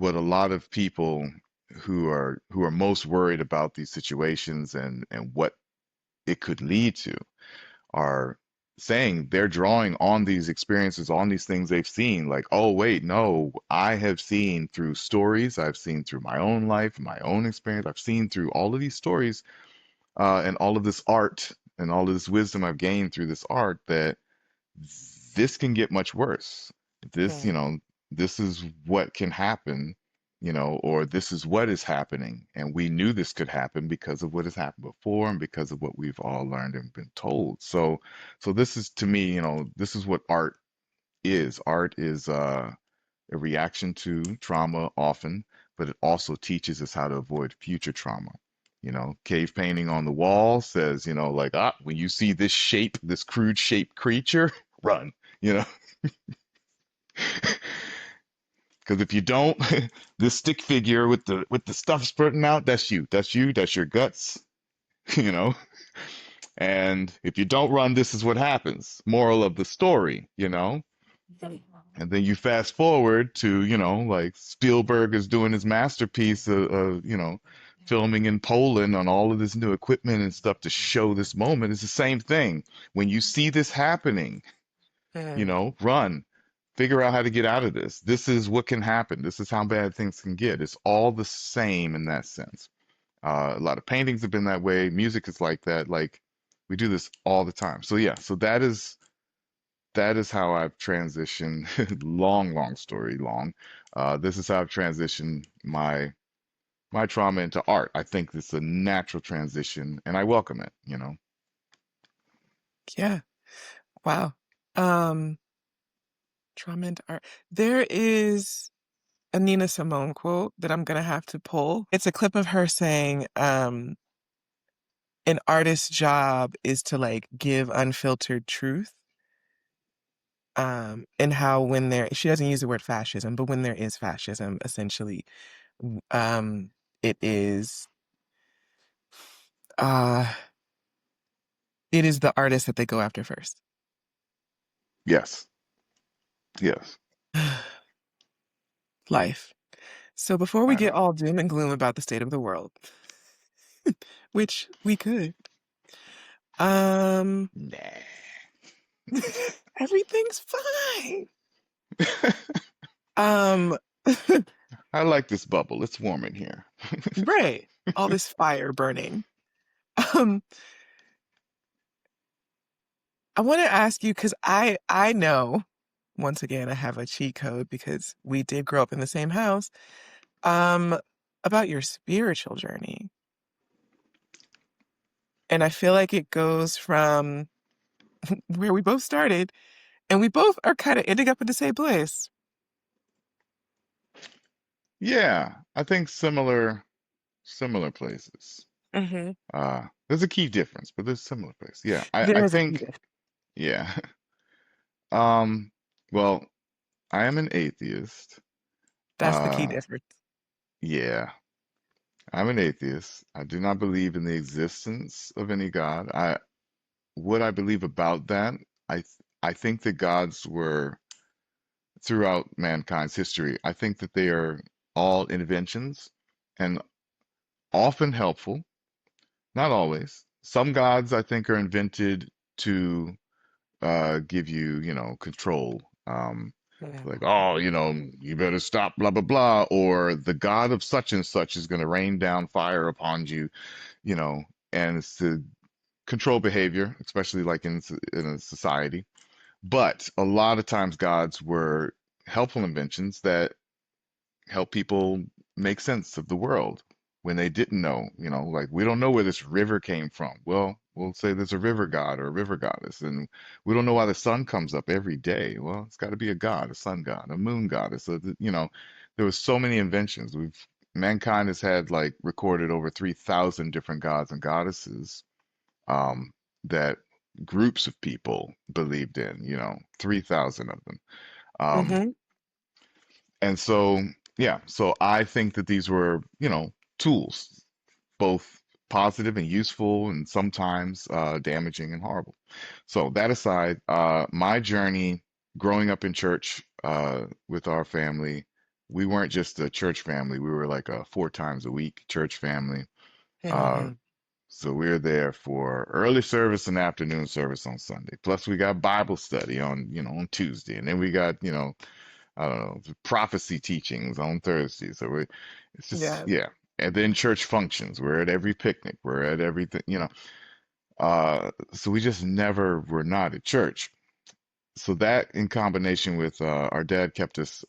a lot of people who are most worried about these situations and what it could lead to are saying they're drawing on these experiences, on these things they've seen, like, oh wait, no, I have seen through stories, I've seen through my own life, my own experience, I've seen through all of these stories, and all of this art and all of this wisdom I've gained through this art that this can get much worse. This, Mm. this is what can happen, or this is what is happening. And we knew this could happen because of what has happened before and because of what we've all learned and been told. So this is to me, this is what art is. Art is a reaction to trauma often, but it also teaches us how to avoid future trauma. Cave painting on the wall says, like, when you see this shape, this crude shaped creature, run, you know, because if you don't, this stick figure with the stuff spurting out, that's you. That's you. That's your guts, you know. And if you don't run, this is what happens. Moral of the story. And then you fast forward to, like Spielberg is doing his masterpiece of filming in Poland on all of this new equipment and stuff to show this moment. It's the same thing. When you see this happening, Mm. run, figure out how to get out of this. This is what can happen. This is how bad things can get. It's all the same in that sense. A lot of paintings have been that way. Music is like that. Like we do this all the time. So yeah, so that is how I've transitioned. Long, long story, long. This is how I've transitioned my trauma into art. I think it's a natural transition, and I welcome it. Yeah. Wow. Um, trauma and art. There is a Nina Simone quote that I'm gonna have to pull. It's a clip of her saying, an artist's job is to like give unfiltered truth. And how when there, she doesn't use the word fascism, but when there is fascism, essentially, um, it is, uh, it is the artist that they go after first. Yes, yes, Life. So before we I get know. all doom and gloom about the state of the world, which we could, um, Nah. everything's fine. Um, I like this bubble. It's warm in here. right. All this fire burning. Um, I want to ask you because I know once again I have a cheat code because we did grow up in the same house. Um, about your spiritual journey, and I feel like it goes from where we both started, and we both are kind of ending up in the same place. Yeah, I think similar places. Hmm. There's a key difference, but there's similar places. Yeah, I There is a key think, difference. yeah. Um, well, I am an atheist. That's the key Uh, difference. yeah, I'm an atheist. I do not believe in the existence of any God. What I believe about that, I think that gods were throughout mankind's history. I think that they are all inventions and often helpful, not always. Some gods I think are invented to give you, control. Like, Mhm. oh, you better stop, blah, blah, blah, or the God of such and such is going to rain down fire upon you, you know, and it's to control behavior, especially like in a society. But a lot of times gods were helpful inventions that help people make sense of the world when they didn't know, like we don't know where this river came from. Well, we'll say there's a river god or a river goddess, and we don't know why the sun comes up every day. Well, it's got to be a god, a sun god, a moon goddess. So, there was so many inventions. Mankind has had like recorded over 3,000 different gods and goddesses that groups of people believed in, 3,000 of them. Um, Mhm. and so, yeah, so I think that these were, tools, both positive and useful, and sometimes damaging and horrible. So that aside, my journey growing up in church with our family, we weren't just a church family. We were like a 4 times a week church family. Uh, Mhm. so we were there for early service and afternoon service on Sunday. Plus we got Bible study on Tuesday, and then we got, I don't know, prophecy teachings on Thursday. So it's just, Yeah. yeah. And then church functions. We're at every picnic. We're at everything. So we just never were not at church. So that in combination with our dad kept us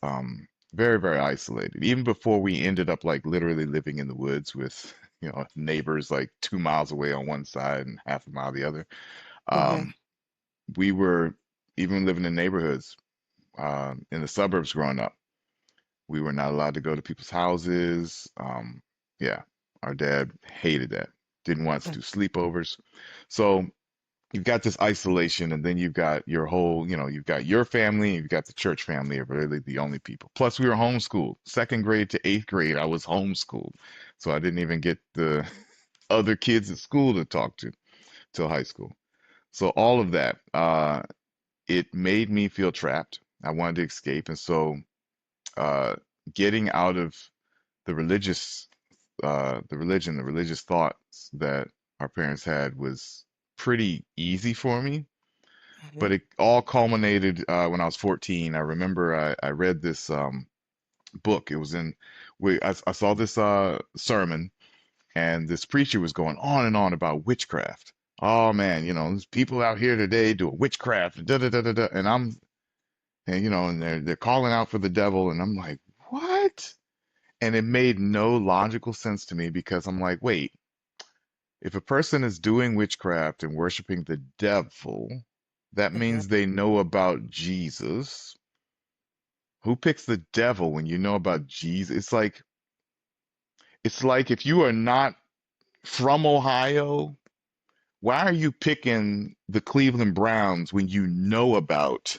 very, very isolated. Even before we ended up like literally living in the woods with, neighbors like 2 miles away on one side and half a mile the other. Mhm. Um, we were even living in neighborhoods in the suburbs growing up. We were not allowed to go to people's houses. Yeah, our dad hated that. Didn't want us to do sleepovers. So you've got this isolation, and then you've got your whole, you've got your family, and you've got the church family are really the only people. Plus, we were homeschooled. Second grade to eighth grade, I was homeschooled. So I didn't even get the other kids at school to talk to till high school. So all of that, it made me feel trapped. I wanted to escape. And so uh, getting out of the religious, the religious thoughts that our parents had was pretty easy for me. But Mhm. it all culminated when I was 14. I remember I read this book. It was I saw this sermon, and this preacher was going on and on about witchcraft. Oh man, there's people out here today doing witchcraft, da da da da da, and they're calling out for the devil, and I'm like, what? And it made no logical sense to me because I'm like, wait, if a person is doing witchcraft and worshiping the devil, that Mhm. means they know about Jesus. Who picks the devil when you know about Jesus? It's like if you are not from Ohio, why are you picking the Cleveland Browns when you know about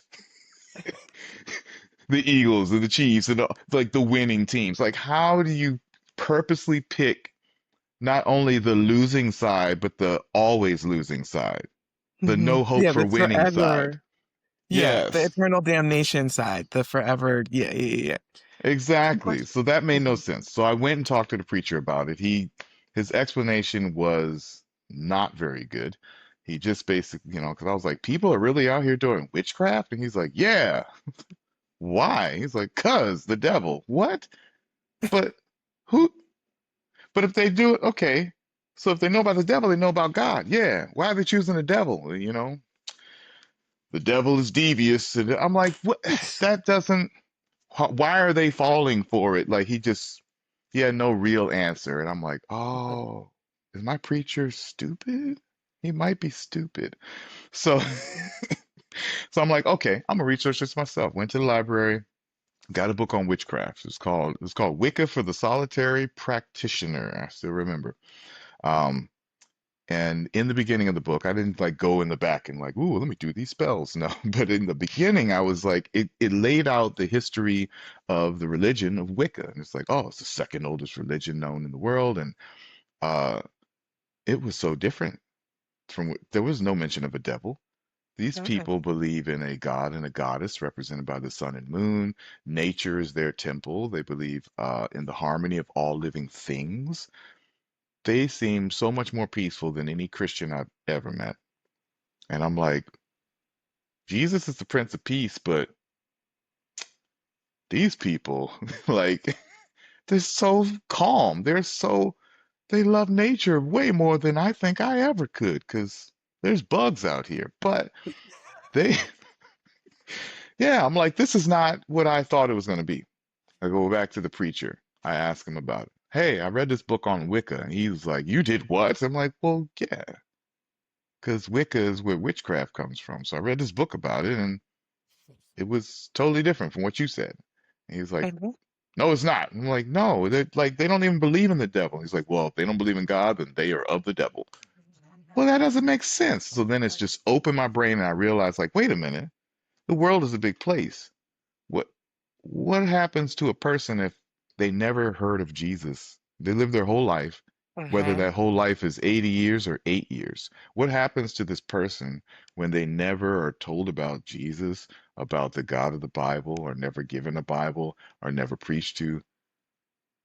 the Eagles and the Chiefs and like the winning teams? Like, how do you purposely pick not only the losing side, but the always losing side, the Mhm. no hope Yeah, for the winning side? forever. Yeah, the Yes, eternal damnation side, the forever. Yeah, yeah, yeah. exactly. Question. So that made no Mhm. sense. So I went and talked to the preacher about it. His explanation was not very good. He just basically, because I was like, people are really out here doing witchcraft? And he's like, yeah. Why? He's like, cuz the devil. What? But who? But if they do it, okay. So if they know about the devil, they know about God. Yeah. Why are they choosing the devil? The devil is devious. And I'm like, what? That doesn't. Why are they falling for it? Like he had no real answer. And I'm like, oh, is my preacher stupid? He might be stupid. So, so I'm like, okay, I'm gonna research this myself. Went to the library, got a book on witchcraft. It's called Wicca for the Solitary Practitioner. I still remember. Um, and in the beginning of the book, I didn't like go in the back and like, ooh, let me do these spells. No, but in the beginning, I was like, it laid out the history of the religion of Wicca. And it's like, oh, it's the second oldest religion known in the world. And uh, it was so different there was no mention of a devil. These Okay. people believe in a god and a goddess represented by the sun and moon. Nature is their temple. They believe in the harmony of all living things. They seem so much more peaceful than any Christian I've ever met. And I'm like, Jesus is the Prince of Peace, but these people, like, they're so calm. They love nature way more than I think I ever could, because there's bugs out here. But they, yeah, I'm like, this is not what I thought it was going to be. I go back to the preacher. I ask him about it. Hey, I read this book on Wicca. And he was like, you did what? I'm like, well, yeah, because Wicca is where witchcraft comes from. So I read this book about it, and it was totally different from what you said. And he's like, Mhm. no, it's not. I'm like, no, they're like, they don't even believe in the devil. He's like, well, if they don't believe in God, then they are of the devil. Well, that doesn't make sense. So then it's just opened my brain, and I realized, like, wait a minute, the world is a big place. What what happens to a person if they never heard of Jesus? They live their whole life, whether Mhm. that whole life is 80 years or 8 years. What happens to this person when they never are told about Jesus, about the God of the Bible, or never given a Bible, or never preached to?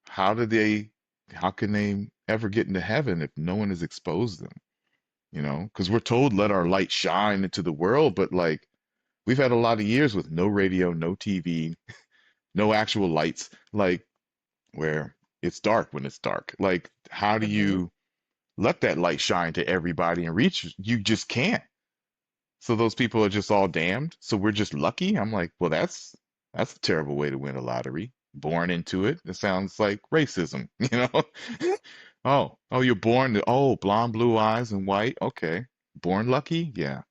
How do they, how can they ever get into heaven if no one has exposed them? You know, because we're told let our light shine into the world, but like we've had a lot of years with no radio, no TV, no actual lights, like where it's dark when it's dark. Like, how do Mhm. you let that light shine to everybody and reach? You just can't. So those people are just all damned. So we're just lucky. I'm like, well, that's a terrible way to win a lottery. Born into it. It sounds like racism, you know? Oh, you're born to, oh, blonde, blue eyes and white. Okay. Born lucky? Yeah.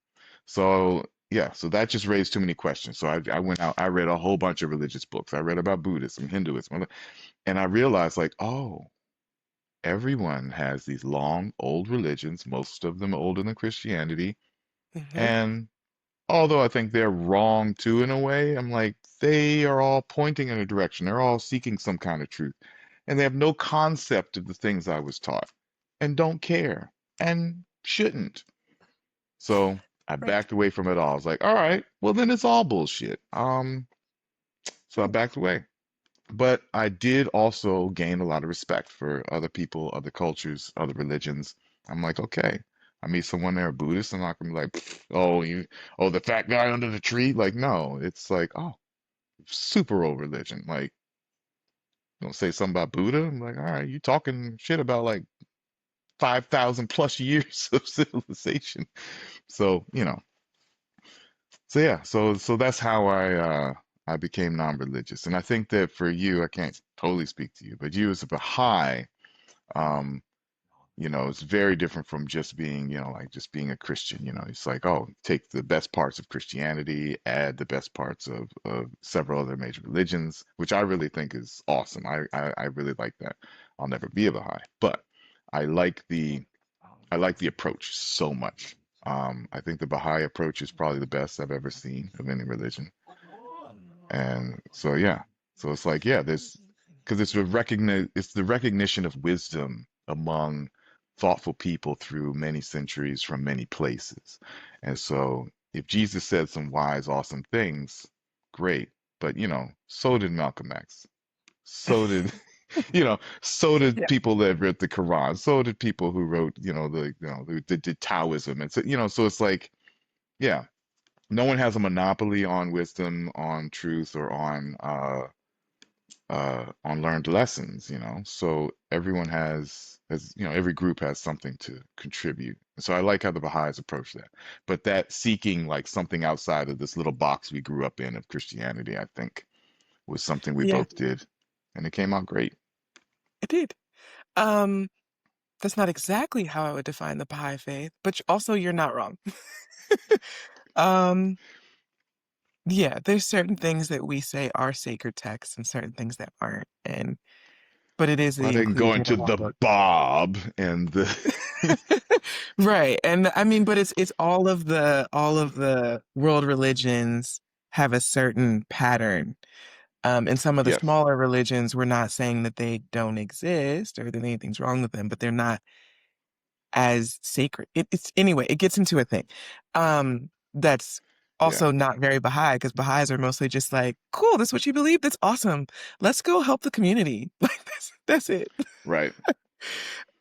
So yeah, so that just raised too many questions. So I went out, I read a whole bunch of religious books. I read about Buddhism, Hinduism, and I realized like, oh, everyone has these long, old religions, most of them older than Christianity. Mhm. And although I think they're wrong too in a way, I'm like, they are all pointing in a direction. They're all seeking some kind of truth. And they have no concept of the things I was taught and don't care and shouldn't. So I Right. backed away from it all. I was like, all right, well then it's all bullshit. So I backed away. But I did also gain a lot of respect for other people, other cultures, other religions. I'm like, okay, I meet someone they're a Buddhist, I'm not gonna be like, oh, oh, the fat guy under the tree. Like, no, it's like, oh, super old religion. Like, don't say something about Buddha. I'm like, all right, you talking shit about like 5,000 plus years of civilization. So, so yeah, so that's how I became non-religious. And I think that for you, I can't totally speak to you, but you as a Baha'i, um, it's very different from just being, like just being a Christian. It's like, oh, take the best parts of Christianity, add the best parts of several other major religions, which I really think is awesome. I really like that. I'll never be a Baha'i, but I like the I like the approach so much. I think the Baha'i approach is probably the best I've ever seen of any religion. And so, yeah, so it's like, yeah, there's because it's the recognition of wisdom among thoughtful people through many centuries from many places. And so, if Jesus said some wise, awesome things, great. But so did Malcolm X. So did so did Yeah. people that read the Quran. So did people who wrote, the did Taoism. And so, so it's like, yeah, no one has a monopoly on wisdom, on truth, or on learned lessons. So everyone has every group has something to contribute. So I like how the Baha'is approach that. But that seeking like something outside of this little box we grew up in of Christianity, I think, was something we Yeah, both did, and it came out great. it did. Um, that's not exactly how I would define the Baha'i faith, but also you're not wrong. Um, yeah, there's certain things that we say are sacred texts and certain things that aren't, and but it is I the didn't go inclusion into of all the those. Bob and the Right. And I mean, but it's all of the world religions have a certain pattern. And some of the yes, smaller religions, we're not saying that they don't exist or that anything's wrong with them, but they're not as sacred. It's anyway, it gets into a thing. That's yeah, also not very Baha'i because Baha'is are mostly just like, cool, that's what you believe. That's awesome. Let's go help the community. Like that's it. right.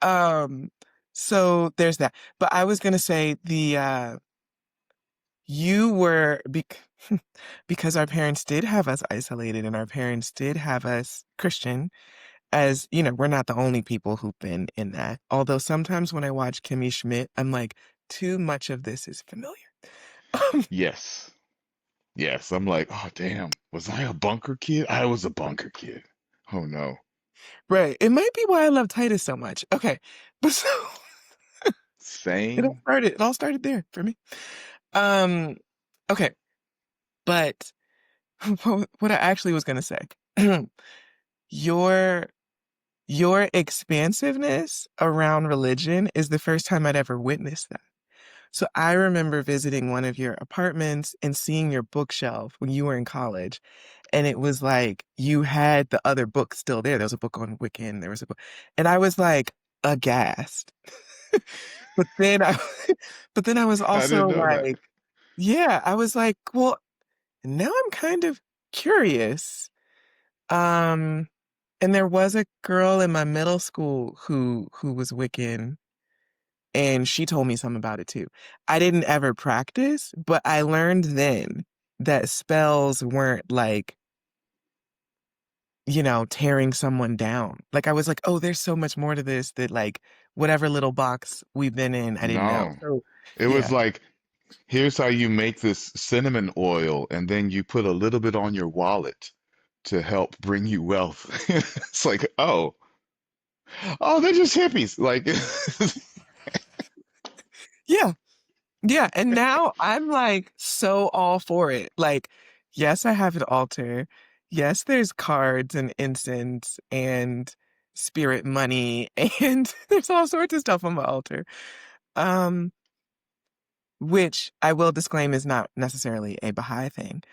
Um, so there's that. But I was gonna say you were because our parents did have us isolated and our parents did have us Christian, as you know, we're not the only people who've been in that. Although sometimes when I watch Kimmy Schmidt, I'm like, too much of this is familiar. Yes. Yes. I'm like, oh, damn. Was I a bunker kid? I was a bunker kid. Oh, no. Right. It might be why I love Titus so much. Okay. But so Same. it all started there for me. Um, okay. But what I actually was gonna say, your your expansiveness around religion is the first time I'd ever witnessed that. So I remember visiting one of your apartments and seeing your bookshelf when you were in college. And it was like you had the other books still there. There was a book on Wiccan, there was a book. And I was like aghast. But then I but then I was I also didn't know that. like, yeah, I was like, well, now I'm kind of curious. Um, and there was a girl in my middle school who was Wiccan, and she told me something about it too. I didn't ever practice, but I learned then that spells weren't like, tearing someone down. Like I was like, oh, there's so much more to this that like whatever little box we've been in, I didn't know. No. So It was yeah. like, here's how you make this cinnamon oil, and then you put a little bit on your wallet to help bring you wealth. It's like, oh, they're just hippies. Like, Yeah. Yeah. And now I'm like so all for it. Like, yes, I have an altar. Yes, there's cards and incense and spirit money and there's all sorts of stuff on my altar. Um, which I will disclaim is not necessarily a Baha'i thing,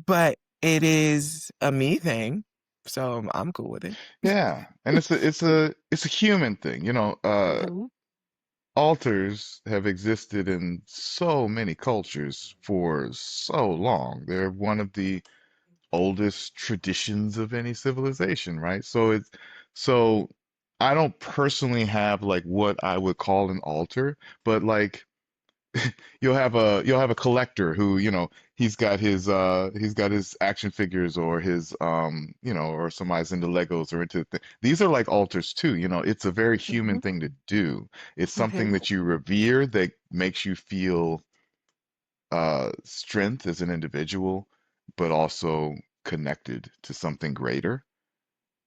but it is a me thing. So I'm cool with it. yeah, and it's a human thing. Mhm. Altars have existed in so many cultures for so long. They're one of the oldest traditions of any civilization, right? So I don't personally have like what I would call an altar, but like you'll have a collector who, he's got his action figures or his or somebody's into Legos or into these are like altars too, it's a very human Mhm. thing to do. It's something Mhm. that you revere that makes you feel strength as an individual, but also connected to something greater.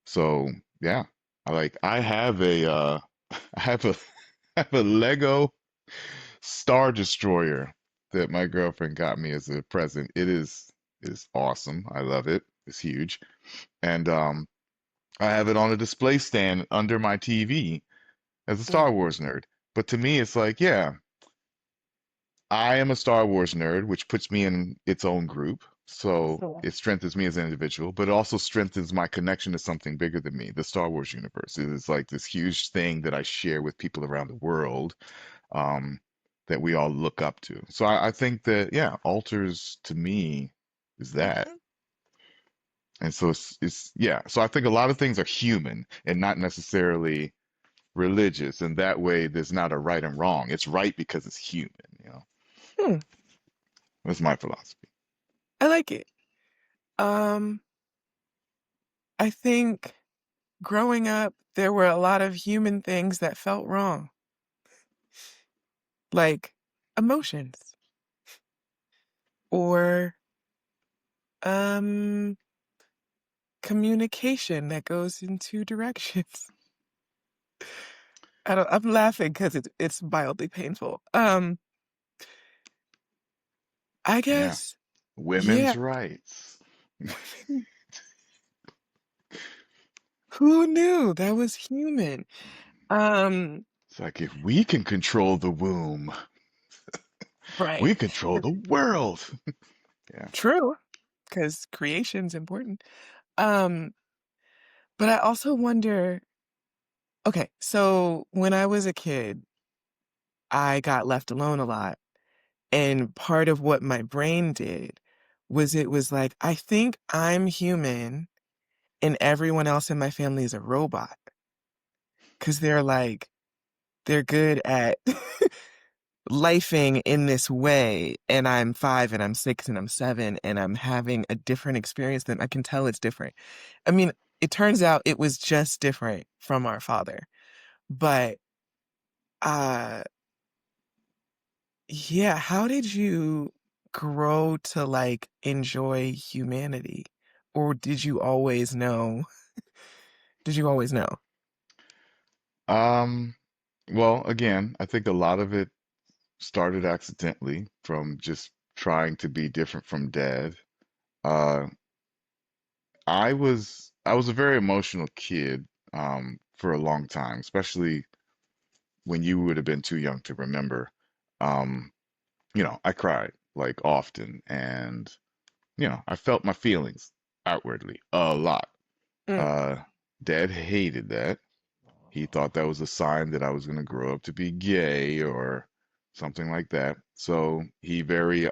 So yeah, I have a I have a I have a Lego Star Destroyer that my girlfriend got me as a present. It is awesome. I love it. It's huge. And I have it on a display stand under my TV as a Star Mhm. Wars nerd. But to me, it's like, yeah, I am a Star Wars nerd, which puts me in its own group. So Sure. it strengthens me as an individual, but it also strengthens my connection to something bigger than me, the Star Wars universe. It is like this huge thing that I share with people around the world, um, that we all look up to. So I think that, yeah, altars to me is that. Mhm. And so it's yeah. So I think a lot of things are human and not necessarily religious. And that way there's not a right and wrong. It's right because it's human. Hmm. That's my philosophy. I like it. Um, I think growing up, there were a lot of human things that felt wrong, like emotions or um communication that goes in two directions. I'm laughing because it's mildly painful. I Yeah. guess, yeah. Women's rights. Who knew that was human? Um, It's like if we can control the womb, right. we control the world. Yeah. True, because creation's important. Um, but I also wonder, okay, so when I was a kid, I got left alone a lot. And part of what my brain did was it was like, I think I'm human and everyone else in my family is a robot. Cause they're like, they're good at lifing in this way and I'm 5 and I'm 6 and I'm 7 and I'm having a different experience, then I can tell it's different. I mean, it turns out it was just different from our father. But uh yeah, how did you grow to like enjoy humanity? Or did you always know? Did you always know? Um, well, again, I think a lot of it started accidentally from just trying to be different from dad. Uh, I was a very emotional kid for a long time, especially when you would have been too young to remember. Um, I cried like often, and I felt my feelings outwardly a lot. Mm, Uh, Dad hated that. He thought that was a sign that I was going to grow up to be gay or something like that. So he very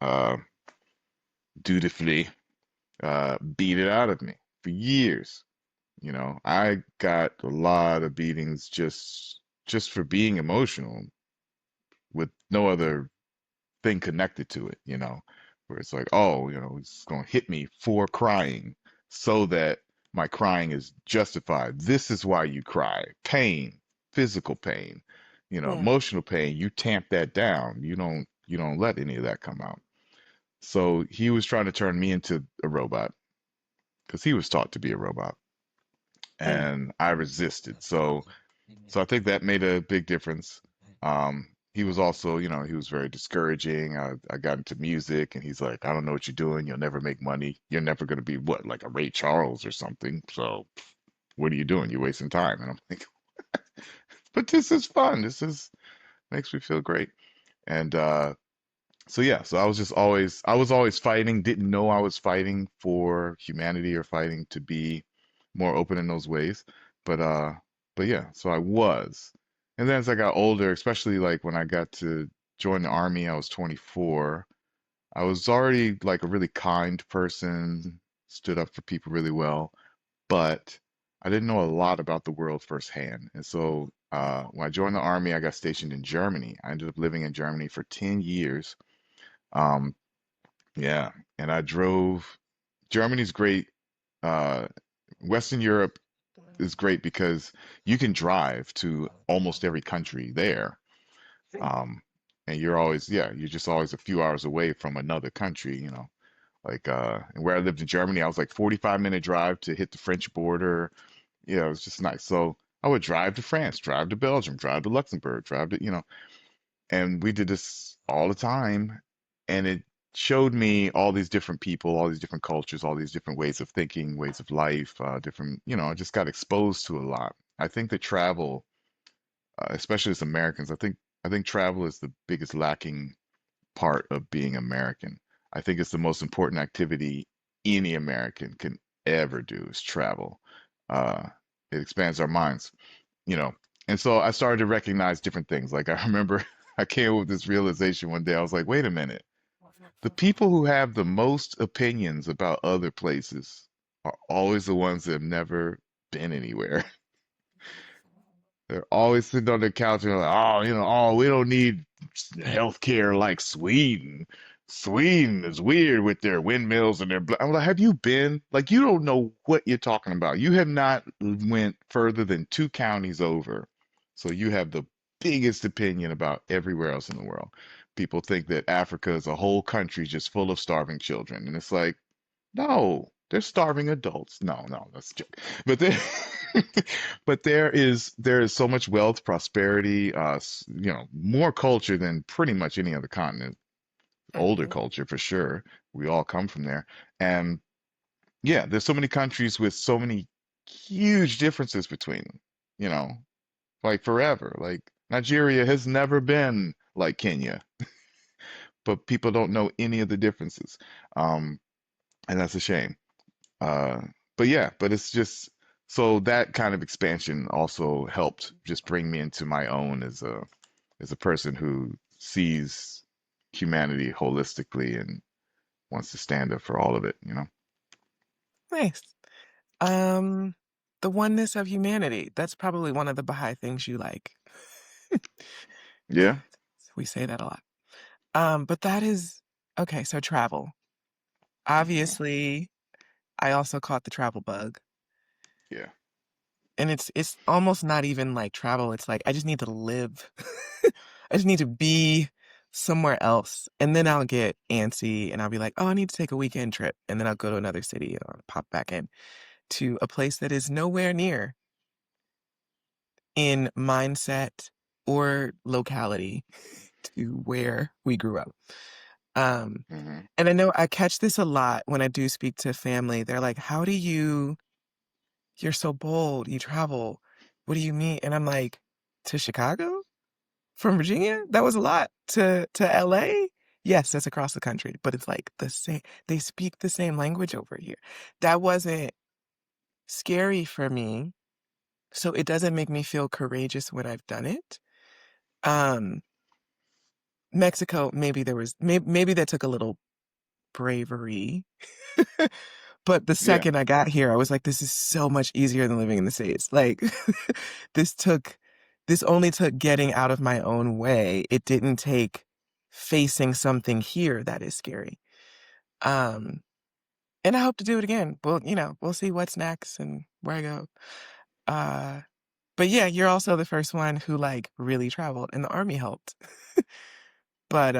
uh dutifully beat it out of me for years. I got a lot of beatings just for being emotional with no other thing connected to it, where it's like, oh, it's going to hit me for crying so that my crying is justified. This is why you cry. Pain, physical pain, mm, emotional pain, you tamp that down. You don't let any of that come out. So he was trying to turn me into a robot because he was taught to be a robot mm, and I resisted. So I think that made a big difference. He was also, he was very discouraging. I got into music, and he's like, I don't know what you're doing. You'll never make money. You're never going to be what, like a Ray Charles or something. So what are you doing? You're wasting time. And I'm like, but this is fun. This is makes me feel great. And so yeah, so I was always fighting, didn't know I was fighting for humanity or fighting to be more open in those ways. But uh but yeah, so I was. And then as I got older, especially like when I got to join the army, I was 24. I was already like a really kind person, stood up for people really well, but I didn't know a lot about the world firsthand. And so when I joined the army, I got stationed in Germany. I ended up living in Germany for 10 years. Um, yeah, and I drove. Germany's great. Uh, Western Europe is great because you can drive to almost every country there. Um, and you're just always a few hours away from another country. Like and where I lived in Germany, I was like 45-minute drive to hit the French border. Yeah, it was just nice. So I would drive to France, drive to Belgium, drive to Luxembourg, drive to, and we did this all the time, and it showed me all these different people, all these different cultures, all these different ways of thinking, ways of life, different, I just got exposed to a lot. I think that travel, especially as Americans, I think travel is the biggest lacking part of being American. I think it's the most important activity any American can ever do is travel. Uh, it expands our minds, you know. And so I started to recognize different things. Like I remember I came up with this realization one day. I was like, wait a minute. The people who have the most opinions about other places are always the ones that have never been anywhere. They're always sitting on their couch and like, oh, oh, we don't need healthcare like Sweden. Sweden is weird with their windmills and their. I'm like, have you been? Like, you don't know what you're talking about. You have not went further than 2 counties over, so you have the biggest opinion about everywhere else in the world. People think that Africa is a whole country just full of starving children, and it's like, no, they're starving adults. No, no, that's a joke. But there, but there is so much wealth, prosperity, more culture than pretty much any other continent. Older mhm, culture for sure. We all come from there. And yeah, there's so many countries with so many huge differences between them, you know, like forever. Like Nigeria has never been like Kenya, but people don't know any of the differences. Um, and that's a shame. Uh, but yeah, but it's just so that kind of expansion also helped just bring me into my own as a person who sees humanity holistically and wants to stand up for all of it. nice. Um, the oneness of humanity. That's probably one of the Baha'i things you like. Yeah. We say that a lot. But that is okay, so travel. Hmm. Obviously, I also caught the travel bug. Yeah. And it's almost not even like travel. It's like I just need to live. I just need to be somewhere else. And then I'll get antsy and I'll be like, oh, I need to take a weekend trip. And then I'll go to another city and I'll pop back in to a place that is nowhere near in mindset or locality to where we grew up. Um, Hmm. and I know I catch this a lot when I do speak to family. They're like, you're so bold, you travel. What do you mean? And I'm like, to Chicago from Virginia? That was a lot. To LA? Yes, that's across the country, but it's like the same, they speak the same language over here. That wasn't scary for me, so it doesn't make me feel courageous when I've done it. Um, Mexico, maybe that took a little bravery. But the Yeah. second I got here, I was like, this is so much easier than living in the States. Like, this took, this only took getting out of my own way. It didn't take facing something here that is scary. Um, and I hope to do it again. Well, we'll see what's next and where I go. Uh, but yeah, you're also the first one who like really traveled and the army helped. But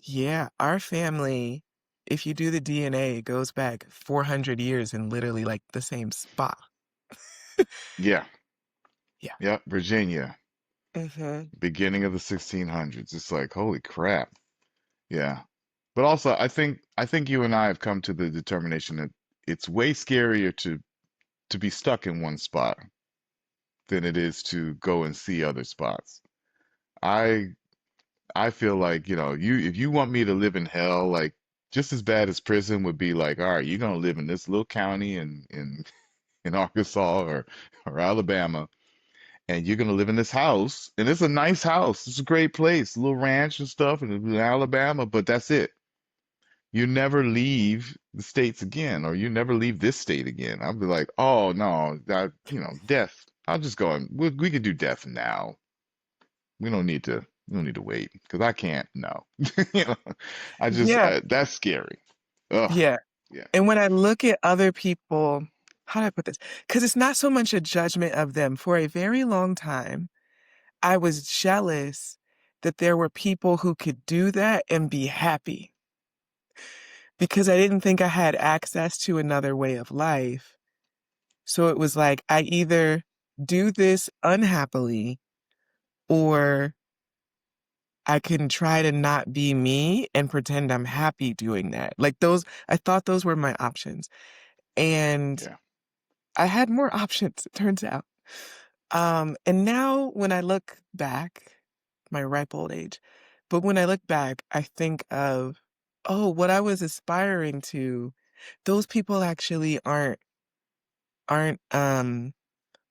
yeah, our family, if you do the DNA, it goes back 400 years in literally like the same spot. Yeah. Yeah. Yeah. Virginia, Hmm. beginning of the 1600s. It's like, holy crap. Yeah. But also, I think you and I have come to the determination that it's way scarier to be stuck in one spot than it is to go and see other spots. I I feel like, you if you want me to live in hell, like just as bad as prison would be like, all right, you're gonna live in this little county in Arkansas or Alabama, and you're gonna live in this house, and it's a nice house. It's a great place, a little ranch and stuff in Alabama, but that's it. You never leave the states again, or you never leave this state again. I'll be like, oh no, death. I'll just go and we could do death now. We don't need to wait because I can't. No, you know, Yeah. that's scary. Ugh. Yeah. Yeah. And when I look at other people, how do I put this? Because it's not so much a judgment of them. For a very long time, I was jealous that there were people who could do that and be happy because I didn't think I had access to another way of life. So it was like I either do this unhappily or I can try to not be me and pretend I'm happy doing that. Like those, I thought those were my options. And Yeah. I had more options, it turns out. And now when I look back, my ripe old age, but when I look back, I think of, oh, what I was aspiring to, those people actually aren't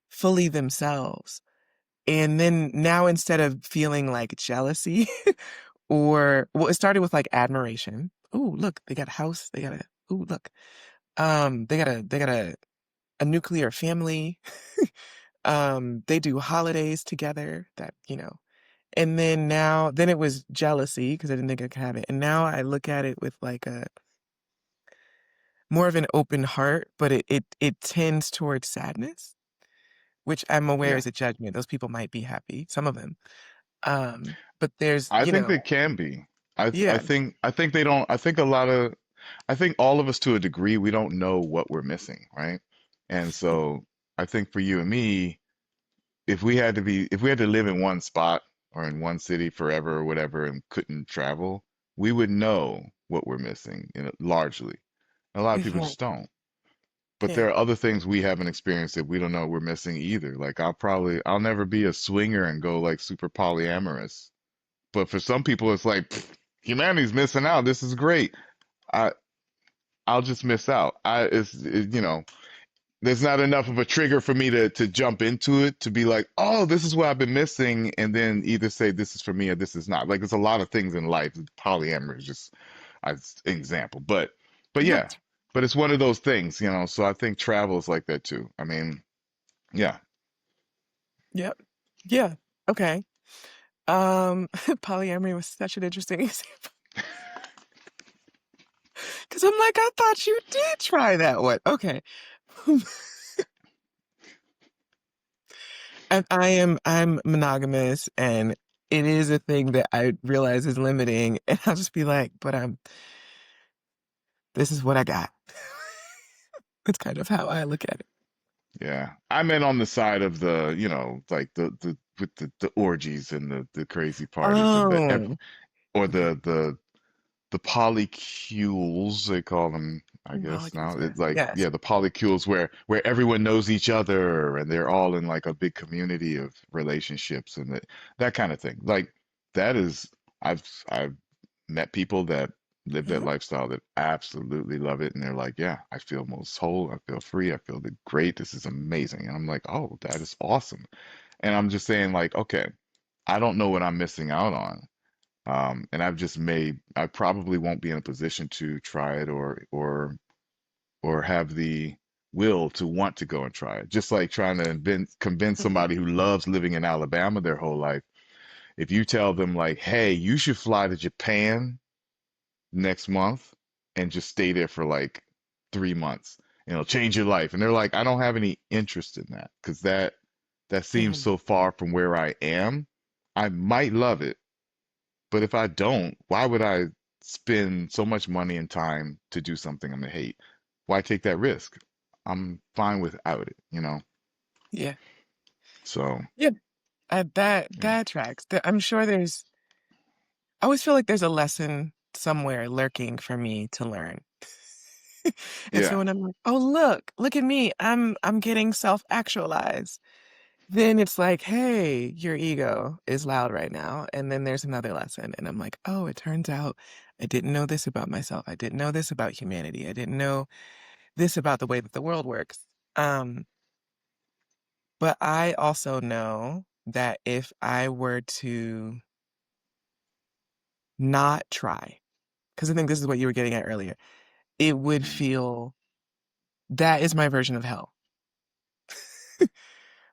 fully themselves. And then now instead of feeling like jealousy well, it started with like admiration. Oh, look, they got a house, oh, look. They got a nuclear family. They do holidays together and then it was jealousy because I didn't think I could have it. And now I look at it with like a more of an open heart, but it tends towards sadness, which I'm aware Yeah. is a judgment. Those people might be happy, some of them. But there's, I think they can be. I yeah, think I think they don't. I think all of us to a degree we don't know what we're missing, right? And so I think for you and me, if we had to live in one spot or in one city forever or whatever and couldn't travel, we would know what we're missing, largely. A lot of people mhm, just don't. But yeah. there are other things we haven't experienced that we don't know we're missing either. Like I'll never be a swinger and go like super polyamorous. But for some people, it's like humanity's missing out. This is great. I I'll just miss out. There's not enough of a trigger for me to jump into it to be like, oh, this is what I've been missing, and then either say this is for me or this is not. Like there's a lot of things in life. Polyamory is just an example, but No, yeah, but it's one of those things. So I think travel is like that too. I mean, yeah, yep. Yeah. Okay. Polyamory was such an interesting example because I'm like, I thought you did try that one. Okay. And I'm monogamous and it is a thing that I realize is limiting and I'll just be like, but this is what I got. That's kind of how I look at it. Yeah. I'm in on the side of the, like the with the orgies and the crazy parties and Oh, or okay. the polycules they call them, I guess Molecules, now. yeah. It's like, Yes. yeah, the polycules where everyone knows each other and they're all in like a big community of relationships and that kind of thing. Like that is I've met people that live that Mhm. lifestyle that absolutely love it and they're like, yeah, I feel most whole, I feel free, I feel great, this is amazing. And I'm like, oh, that is awesome. And I'm just saying like, okay, I don't know what I'm missing out on. And I probably won't be in a position to try it or have the will to want to go and try it. Just like trying to convince Mhm. somebody who loves living in Alabama their whole life. If you tell them like, hey, you should fly to Japan next month and just stay there for like 3 months and it'll change your life. And they're like, I don't have any interest in that because that seems Same. so far from where I am. I might love it, but if I don't, why would I spend so much money and time to do something I'm gonna hate? Why take that risk? I'm fine without it. Yeah. So, Yeah. yeah. That tracks. I'm sure I always feel like there's a lesson somewhere lurking for me to learn. And so Yeah. when I'm like, oh look at me, I'm getting self-actualized. Then it's like, hey, your ego is loud right now. And then there's another lesson. And I'm like, oh, it turns out I didn't know this about myself. I didn't know this about humanity. I didn't know this about the way that the world works. Um, but I also know that if I were to not try, because I think this is what you were getting at earlier, it would Mhm. feel that is my version of hell.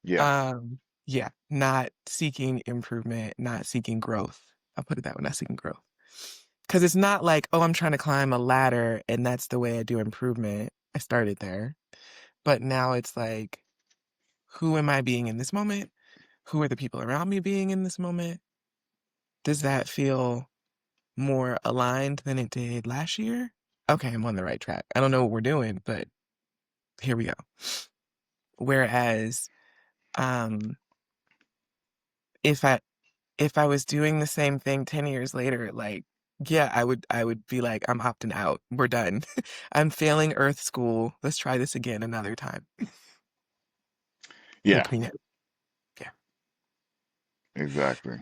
Yeah. Um, yeah, not seeking improvement, not seeking growth. I'll put it that way, not seeking growth. Because it's not like, oh, I'm trying to climb a ladder and that's the way I do improvement. I started there. But now it's like, who am I being in this moment? Who are the people around me being in this moment? Does that feel more aligned than it did last year? Okay, I'm on the right track. I don't know what we're doing, but here we go. Whereas, um, if I was doing the same thing 10 years later, like, yeah, I would be like, I'm opting out. We're done. I'm failing Earth school. Let's try this again another time. Whole Yeah. prenup. Yeah. Exactly.